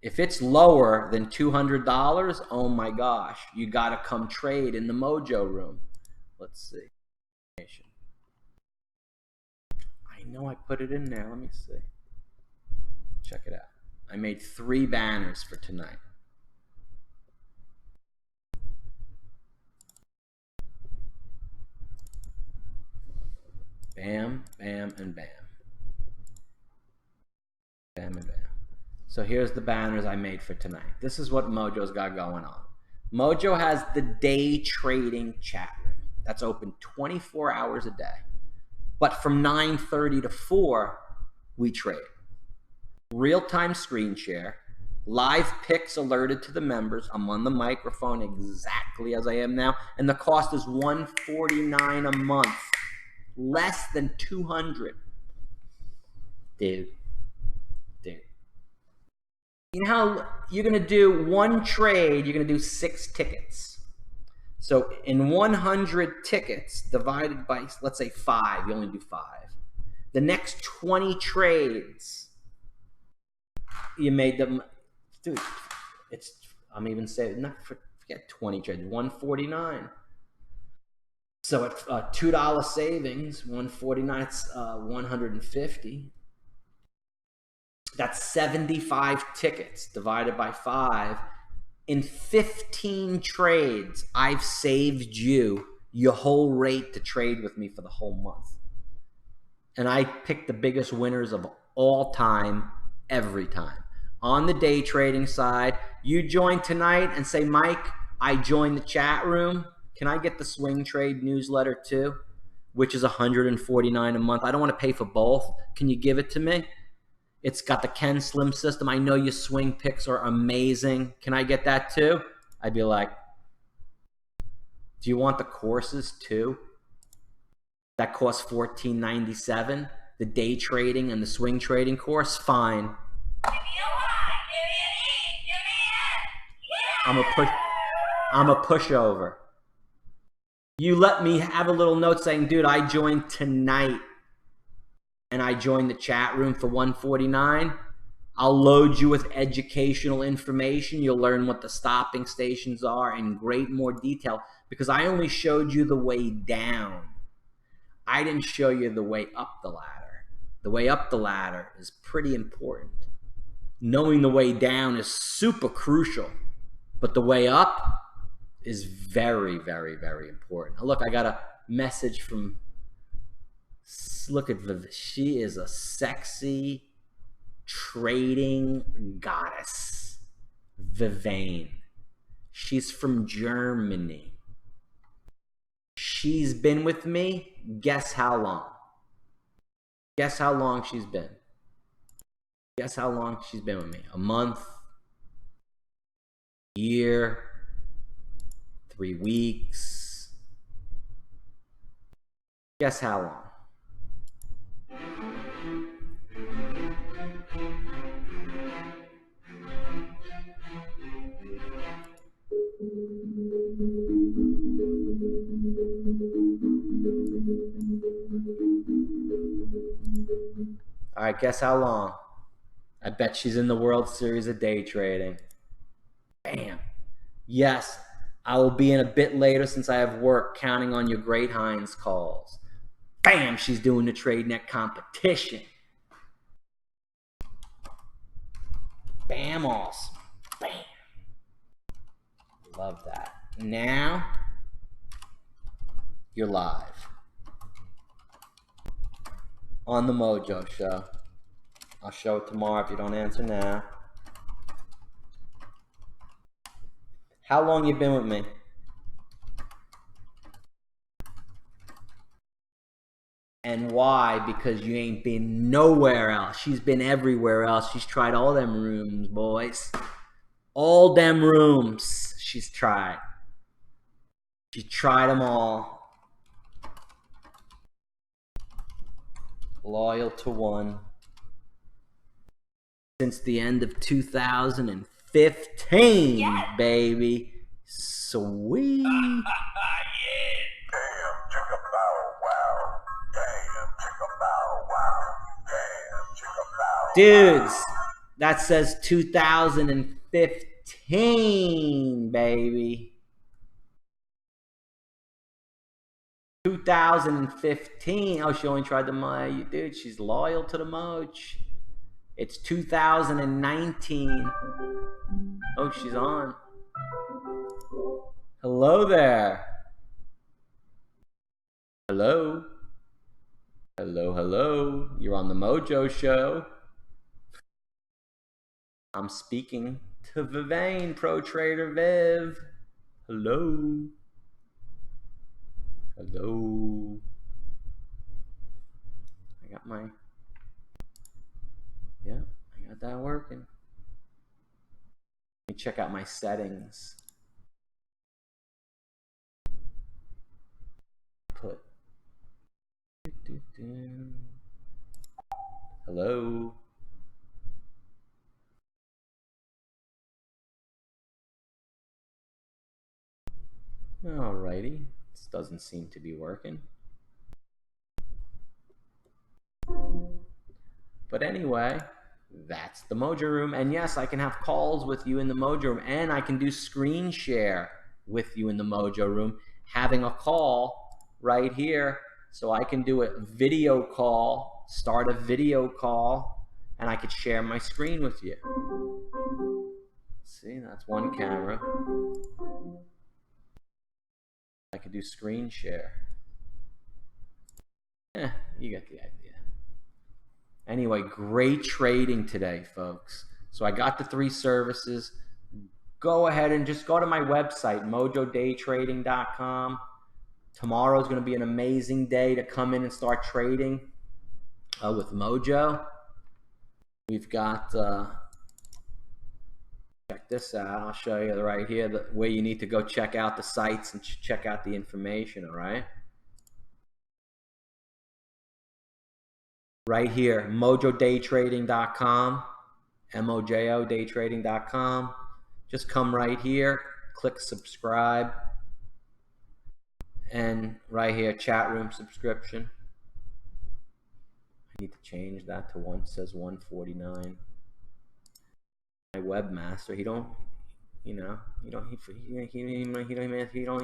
S1: If it's lower than $200, oh my gosh, you got to come trade in the MOJO room. Let's see. I know I put it in there. Let me see. Check it out. I made 3 banners for tonight. Bam, bam, and bam. Bam and bam. So here's the banners I made for tonight. This is what Mojo's got going on. Mojo has the day trading chat room. That's open 24 hours a day. But from 9:30 to 4, we trade. Real-time screen share, live picks alerted to the members. I'm on the microphone exactly as I am now, and the cost is $149 a month, less than $200. Dude. You know how you're going to do one trade, you're going to do 6 tickets. So in 100 tickets divided by, let's say 5, you only do 5. The next 20 trades, you made them, dude, I'm even saying, forget 20 trades, 149. So at $2 savings, 149, it's 150. That's 75 tickets divided by 5. In 15 trades, I've saved you your whole rate to trade with me for the whole month. And I picked the biggest winners of all time, every time. On the day trading side, you join tonight and say, Mike, I joined the chat room. Can I get the swing trade newsletter too? Which is $149 a month. I don't want to pay for both. Can you give it to me? It's got the Ken Slim system. I know your swing picks are amazing. Can I get that too? I'd be like, do you want the courses too? That costs $14.97. The day trading and the swing trading course, fine.
S2: Give me a Y, give me an E, give me an F. Yeah!
S1: I'm a pushover. You let me have a little note saying, dude, I joined tonight and I joined the chat room for $149. I'll load you with educational information. You'll learn what the stopping stations are in great more detail because I only showed you the way down. I didn't show you the way up the ladder. The way up the ladder is pretty important. Knowing the way down is super crucial, but the way up is very, very, very important. Look, I got a message from, look at Viv. She is a sexy trading goddess. Vivian. She's from Germany. She's been with me, guess how long? Guess how long she's been? Guess how long she's been with me? A month? A year? 3 weeks? Guess how long? All right, guess how long? I bet she's in the World Series of Day Trading. Bam. Yes, I will be in a bit later since I have work counting on your great Heinz calls. Bam, she's doing the TradeNet competition. Bam, awesome. Bam. Love that. Now, you're live on the Mojo Show. I'll show it tomorrow if you don't answer now. How long you been with me? And why? Because you ain't been nowhere else. She's been everywhere else. She's tried all them rooms, boys. All them rooms she's tried. She tried them all. Loyal to one. Since the end of 2015, yes. Baby. Sweet.
S2: Yeah.
S1: Dudes, that says 2015, baby. 2015. Oh, she only tried the Moj. Dude, she's loyal to the Moj. It's 2019. Oh, she's on. Hello there. Hello. Hello, hello. You're on the Mojo Show. I'm speaking to Vivian, Pro Trader Viv. Hello. Hello. I got my, yeah, I got that working. Let me check out my settings. Put. Hello. Alrighty, this doesn't seem to be working. But anyway, that's the Mojo Room. And yes, I can have calls with you in the Mojo Room, and I can do screen share with you in the Mojo Room, having a call right here. So I can do a video call, start a video call, and I could share my screen with you. See, that's one camera. I could do screen share. You get the idea. Anyway, great trading today, folks. So I got the 3 services. Go ahead and just go to my website, mojodaytrading.com. Tomorrow is going to be an amazing day to come in and start trading with Mojo. We've got, check this out. I'll show you right here where you need to go check out the sites and check out the information, all right? Right here, mojodaytrading.com, MOJO daytrading.com. Just come right here, click subscribe, and right here, chat room subscription. I need to change that to one, says 149. My webmaster, he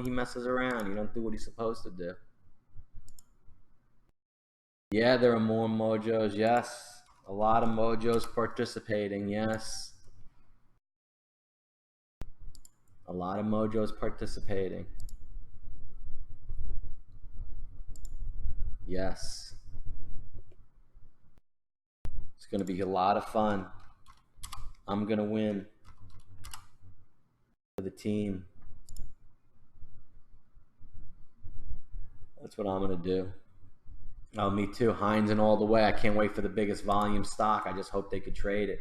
S1: messes around. He don't do what he's supposed to do. Yeah, there are more Mojos. Yes, a lot of Mojos participating. Yes, a lot of Mojos participating. Yes, it's going to be a lot of fun. I'm going to win for the team. That's what I'm going to do. Oh, me too. Heinz and all the way. I can't wait for the biggest volume stock. I just hope they could trade it.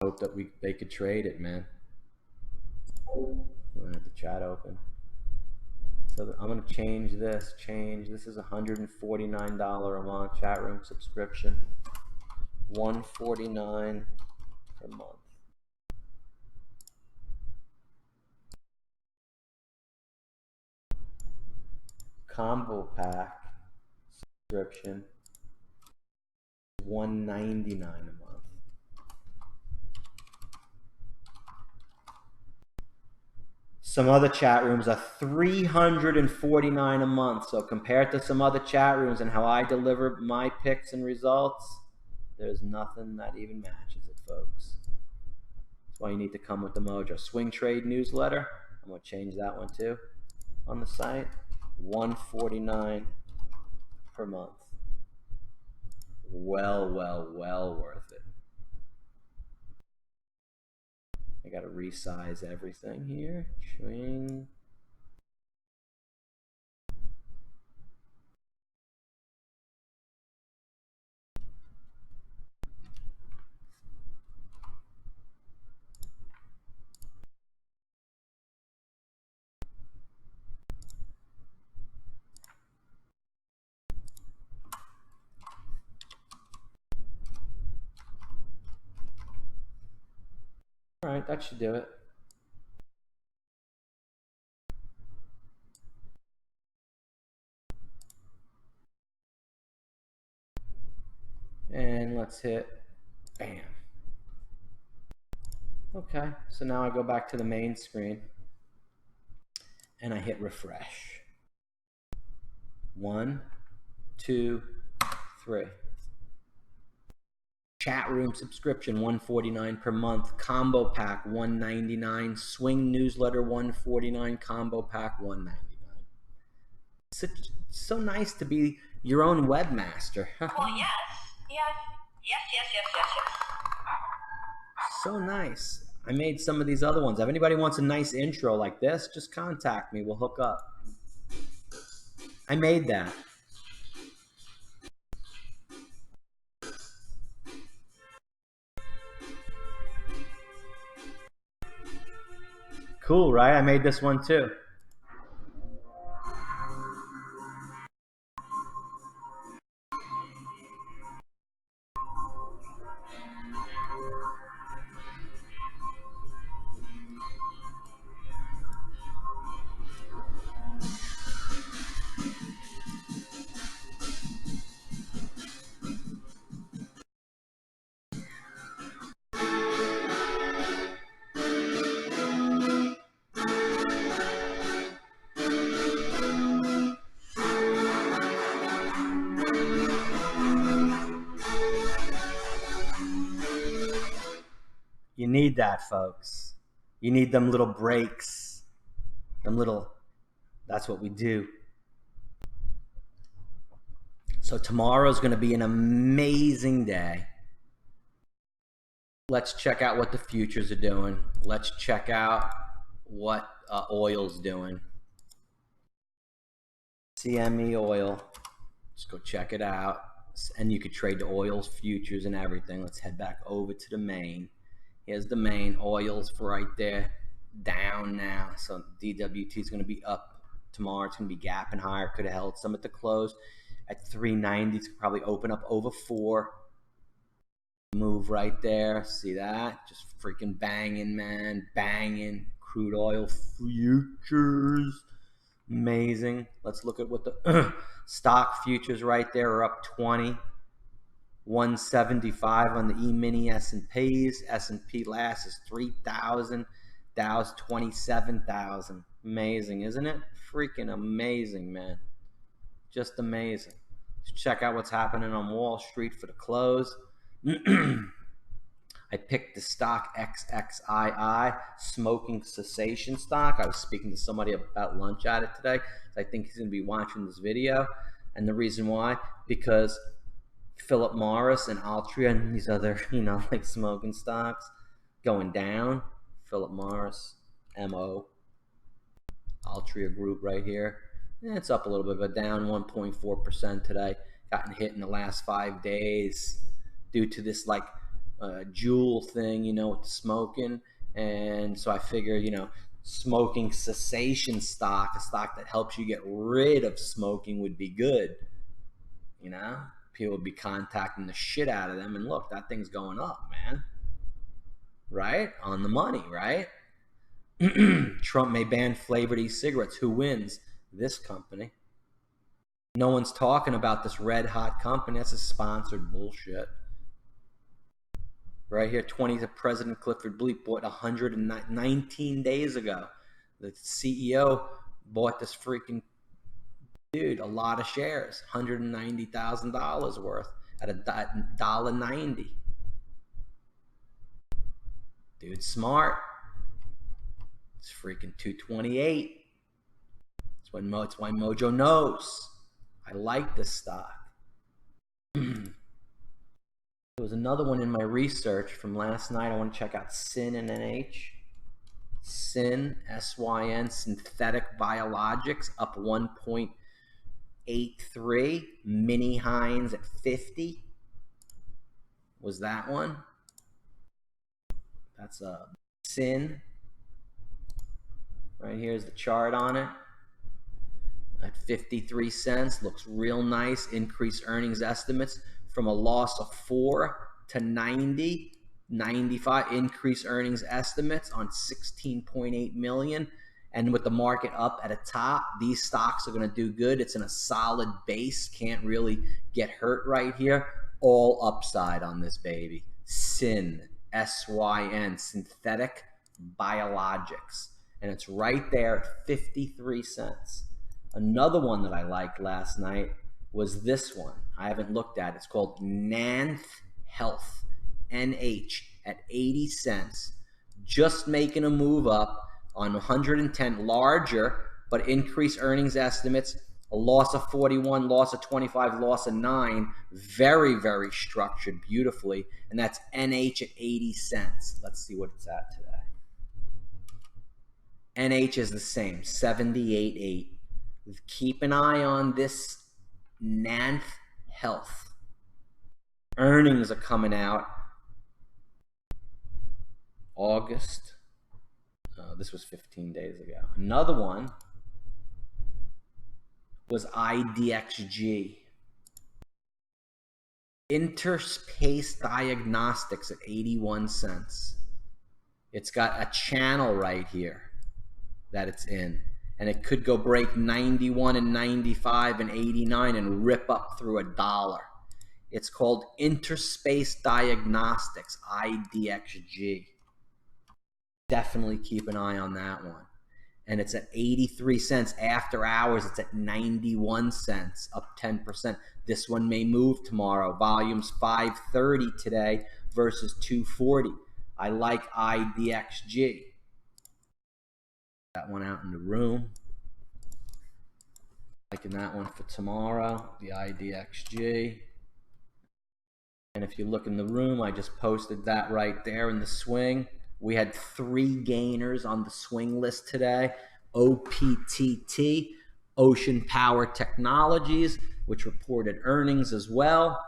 S1: I hope that they could trade it, man. I'm going to have the chat open. So I'm going to change this. This is $149 a month chat room subscription. $149 per month. Combo pack subscription, $199 a month. Some other chat rooms are $349 a month. So compared to some other chat rooms and how I deliver my picks and results, there's nothing that even matches it, folks. That's why you need to come with the Mojo. Swing Trade newsletter, I'm going to change that one too on the site. $149 per month. Well worth it. I got to resize everything here. Swing. All right, that should do it. And let's hit bam. Okay, so now I go back to the main screen and I hit refresh. 1, 2, 3. Chat room subscription $149 per month. Combo pack $199. Swing newsletter $149. Combo pack $199. It's so nice to be your own webmaster.
S2: Oh yes.
S1: So nice. I made some of these other ones. If anybody wants a nice intro like this, just contact me. We'll hook up. I made that. Cool, right? I made this one too. You need that, folks. You need them little breaks. That's what we do. So tomorrow's going to be an amazing day. Let's check out what the futures are doing. Let's check out what oil's doing. CME oil. Let's go check it out. And you could trade the oils, futures, and everything. Let's head back over to the main. Here's the main. Oils for right there. Down now. So DWT is going to be up tomorrow. It's going to be gapping higher. Could have held some at the close at 390. It's probably open up over 4. Move right there. See that? Just freaking banging, man. Banging. Crude oil futures. Amazing. Let's look at what the stock futures right there are up 20. 175 on the E-mini S&Ps. S&P last is 3,000. Dow's 27,000. Amazing, isn't it? Freaking amazing, man. Just amazing. Let's check out what's happening on Wall Street for the close. I picked the stock XXII, smoking cessation stock. I was speaking to somebody about lunch at it today. I think he's going to be watching this video. And the reason why, because Philip Morris and Altria and these other, like smoking stocks going down. Philip Morris, MO, Altria Group right here. It's up a little bit, but down 1.4% today. Gotten hit in the last 5 days due to this Juul thing, with the smoking. And so I figure, smoking cessation stock, a stock that helps you get rid of smoking, would be good. People would be contacting the shit out of them. And look, that thing's going up, man. Right? On the money, right? Trump may ban flavored e-cigarettes. Who wins? This company. No one's talking about this red hot company. That's a sponsored bullshit. Right here, President Clifford Bleak bought 119 days ago. The CEO bought this freaking dude a lot of shares, $190,000 worth at $1.90. Dude's smart. It's freaking 228. It's why Mojo knows. I like this stock. There was another one in my research from last night. I want to check out SYN and NH. SYN, S-Y-N, Synthetic Biologics, up 1.83. Mini Heinz at 50. Was that one? That's a SYN. Right here's the chart on it. At 53 cents. Looks real nice. Increased earnings estimates from a loss of 4 to 90. 95 increased earnings estimates on 16.8 million. And with the market up at a top, these stocks are going to do good. It's in a solid base. Can't really get hurt right here. All upside on this baby. SYN, S-Y-N, Synthetic Biologics. And it's right there at 53 cents. Another one that I liked last night was this one. I haven't looked at it. It's called Nanth Health, NH, at 80 cents. Just making a move up on 110, larger, but increased earnings estimates. A loss of 41, loss of 25, loss of 9. Very, very structured beautifully. And that's NH at 80 cents. Let's see what it's at today. NH is the same, 78.8. Keep an eye on this Nanth Health. Earnings are coming out August. This was 15 days ago. Another one was IDXG. Interspace Diagnostics at 81 cents. It's got a channel right here that it's in. And it could go break 91 and 95 and 89 and rip up through $1. It's called Interspace Diagnostics, IDXG. Definitely keep an eye on that one. and it's at 83 cents. After hours, it's at 91 cents, up 10%. This one may move tomorrow. Volume's 530 today versus 240. I like IDXG. That one out in the room. Liking that one for tomorrow, the IDXG. And if you look in the room, I just posted that right there in the swing. We had 3 gainers on the swing list today. OPTT, Ocean Power Technologies, which reported earnings as well.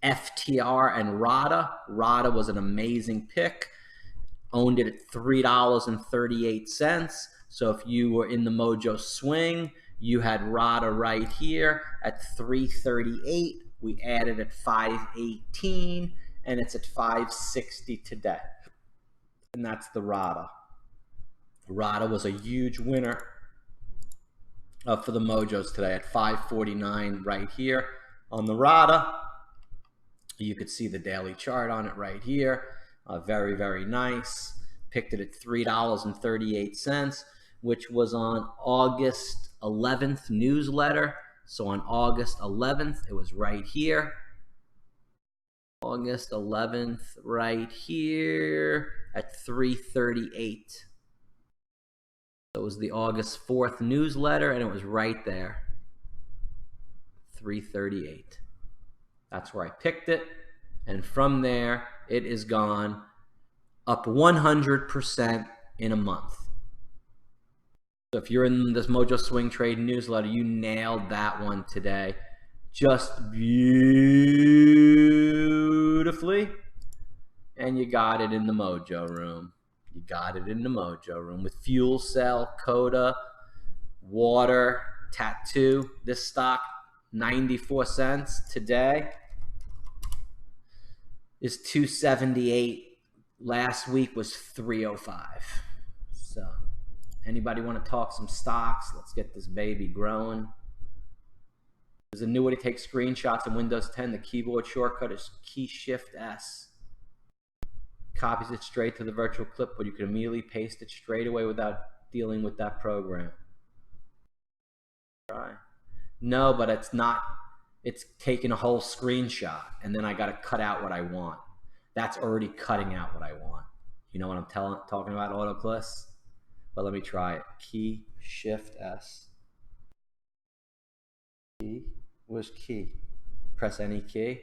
S1: FTR and RADA. RADA was an amazing pick. Owned it at $3.38. So if you were in the Mojo swing, you had RADA right here at $3.38. We added at $5.18, and it's at $5.60 today. And that's the RADA. RADA was a huge winner for the Mojos today at $5.49 right here on the RADA. You could see the daily chart on it right here. Very, very nice. Picked it at $3.38, which was on August 11th newsletter. So on August 11th, it was right here. August 11th, right here at $3.38. So it was the August 4th newsletter, and it was right there. $3.38. That's where I picked it. And from there, it is gone up 100% in a month. So if you're in this Mojo Swing Trade newsletter, you nailed that one today. Just beautifully. And you got it in the Mojo room. You got it in the Mojo room with Fuel Cell, Coda, Water, Tattoo. This stock, 94 cents today, is 278. Last week was 305. So anybody want to talk some stocks? Let's get this baby growing. There's a new way to take screenshots in Windows 10. The keyboard shortcut is Key Shift S. Copies it straight to the virtual clipboard. You can immediately paste it straight away without dealing with that program. Try. No, but it's not. It's taking a whole screenshot, and then I got to cut out what I want. That's already cutting out what I want. You know what I'm talking about, AutoCliss? But let me try it. Key Shift S. Key. Where's key? Press any key.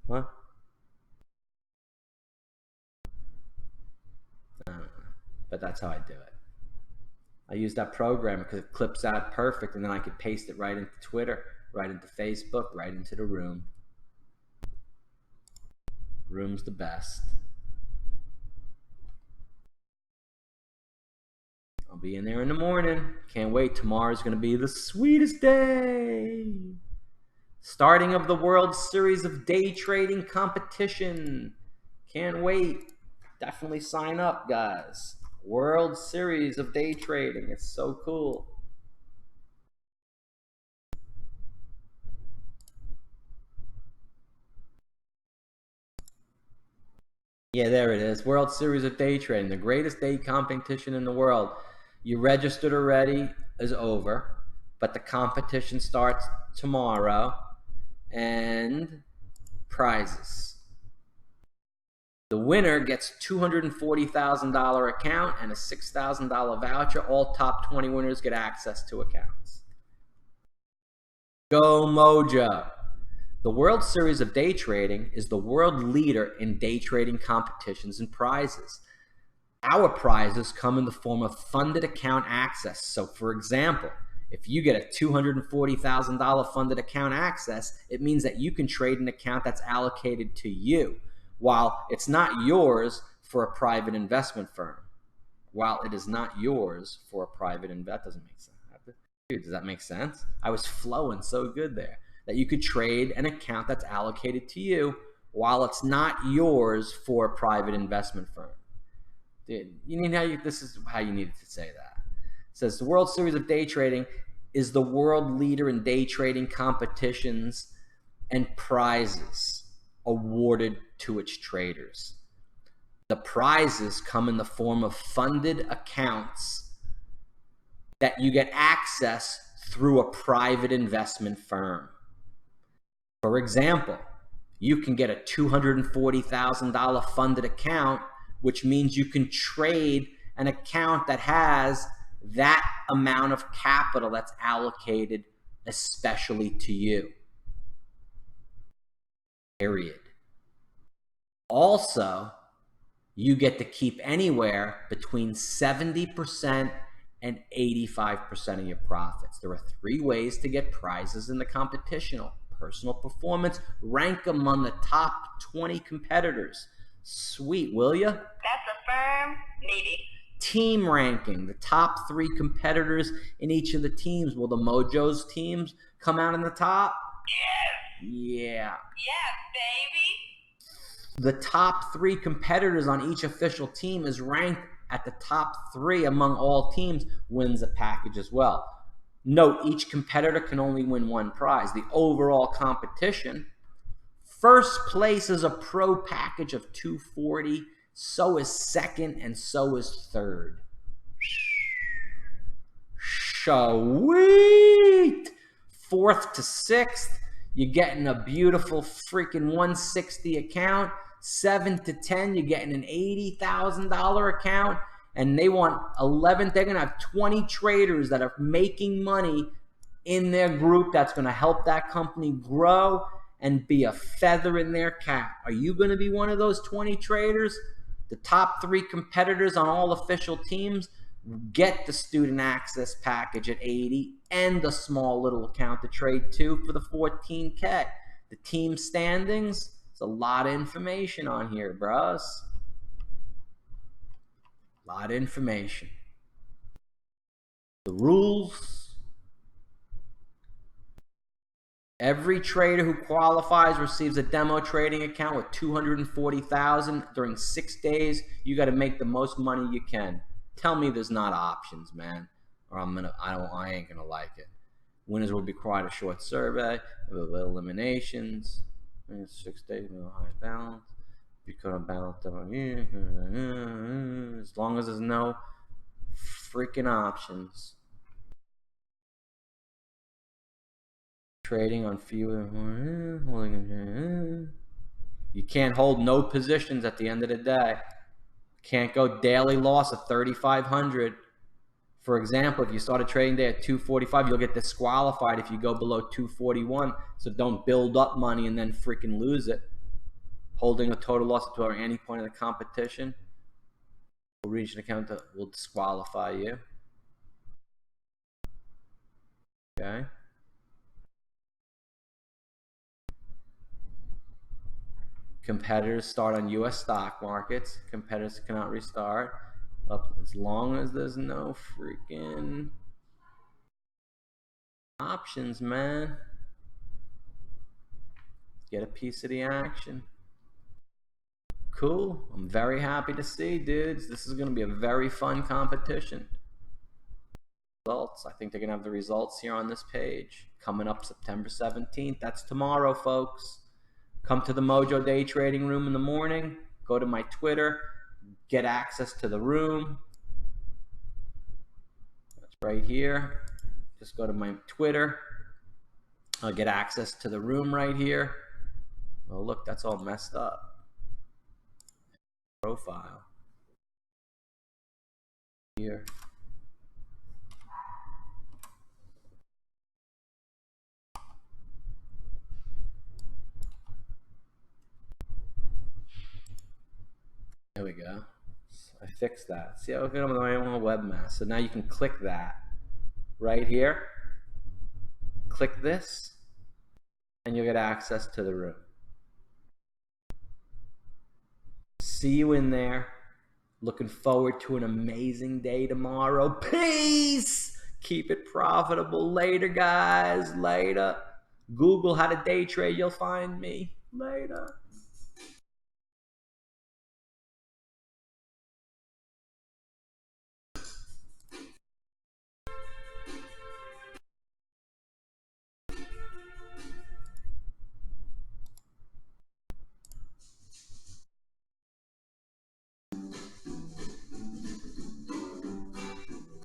S1: What? But that's how I do it. I use that program because it clips out perfect, and then I could paste it right into Twitter, right into Facebook, right into the room. Room's the best. I'll be in there in the morning. Can't wait. Tomorrow's going to be the sweetest day. Starting of the World Series of Day Trading competition. Can't wait. Definitely sign up, guys. World Series of Day Trading. It's so cool. Yeah, there it is. World Series of Day Trading, the greatest day competition in the world. You registered already, is over, but the competition starts tomorrow, and prizes. The winner gets $240,000 account and a $6,000 voucher. All top 20 winners get access to accounts. Go Mojo. The World Series of Day Trading is the world leader in day trading competitions and prizes. Our prizes come in the form of funded account access. So for example, if you get a $240,000 funded account access, it means that you can trade an account that's allocated to you, while it's not yours for a private investment firm. While it is not yours for a private investment, that doesn't make sense. Dude, does that make sense? I was flowing so good there. That you could trade an account that's allocated to you while it's not yours for a private investment firm. Dude, this is how you needed to say that. It says the World Series of Day Trading is the world leader in day trading competitions and prizes awarded to its traders. The prizes come in the form of funded accounts that you get access through a private investment firm. For example, you can get a $240,000 funded account, which means you can trade an account that has that amount of capital that's allocated especially to you. Period. Also, you get to keep anywhere between 70% and 85% of your profits. There are 3 ways to get prizes in the competition. Personal performance, rank among the top 20 competitors. Sweet, will ya?
S2: That's a firm maybe.
S1: Team ranking, the top 3 competitors in each of the teams. Will the Mojo's teams come out in the top?
S2: Yes.
S1: Yeah.
S2: Yes, baby.
S1: The top 3 competitors on each official team is ranked at the top 3 among all teams, wins a package as well. Note, each competitor can only win 1 prize. The overall competition, first place is a pro package of $240, so is second, and so is third. Sweet! 4th to 6th, you're getting a beautiful freaking 160 account. 7 to 10, you're getting an $80,000 account. And they want 11th, they're going to have 20 traders that are making money in their group that's going to help that company grow and be a feather in their cap. Are you going to be one of those 20 traders? The top 3 competitors on all official teams get the student access package at 80 and the small little account to trade to for the 14K. The team standings, it's a lot of information on here, bros. A lot of information. The rules. Every trader who qualifies receives a demo trading account with $240,000 during 6 days. You got to make the most money you can. Tell me there's not options, man, or I ain't gonna like it. Winners will be required a short survey of eliminations. 6 days, no high balance. You could balance as long as there's no freaking options. Trading on fewer, you can't hold no positions at the end of the day. Can't go daily loss of 3,500. For example, if you start a trading day at 245, you'll get disqualified if you go below 241. So don't build up money and then freaking lose it. Holding a total loss to any point in the competition will reach an account that will disqualify you. Okay. Competitors start on U.S. stock markets. Competitors cannot restart up as long as there's no freaking options, man. Get a piece of the action. Cool. I'm very happy to see, dudes. This is going to be a very fun competition. Results. I think they're going to have the results here on this page. Coming up September 17th. That's tomorrow, folks. Come to the MOJO Day Trading Room in the morning. Go to my Twitter. Get access to the room. That's right here. Just go to my Twitter. I'll get access to the room right here. Oh, look, that's all messed up. Profile. Here. There we go. I fixed that. See how I'm on my own webmaster. So now you can click that right here. Click this, and you'll get access to the room. See you in there. Looking forward to an amazing day tomorrow. Peace. Keep it profitable. Later, guys. Later. Google how to day trade. You'll find me. Later.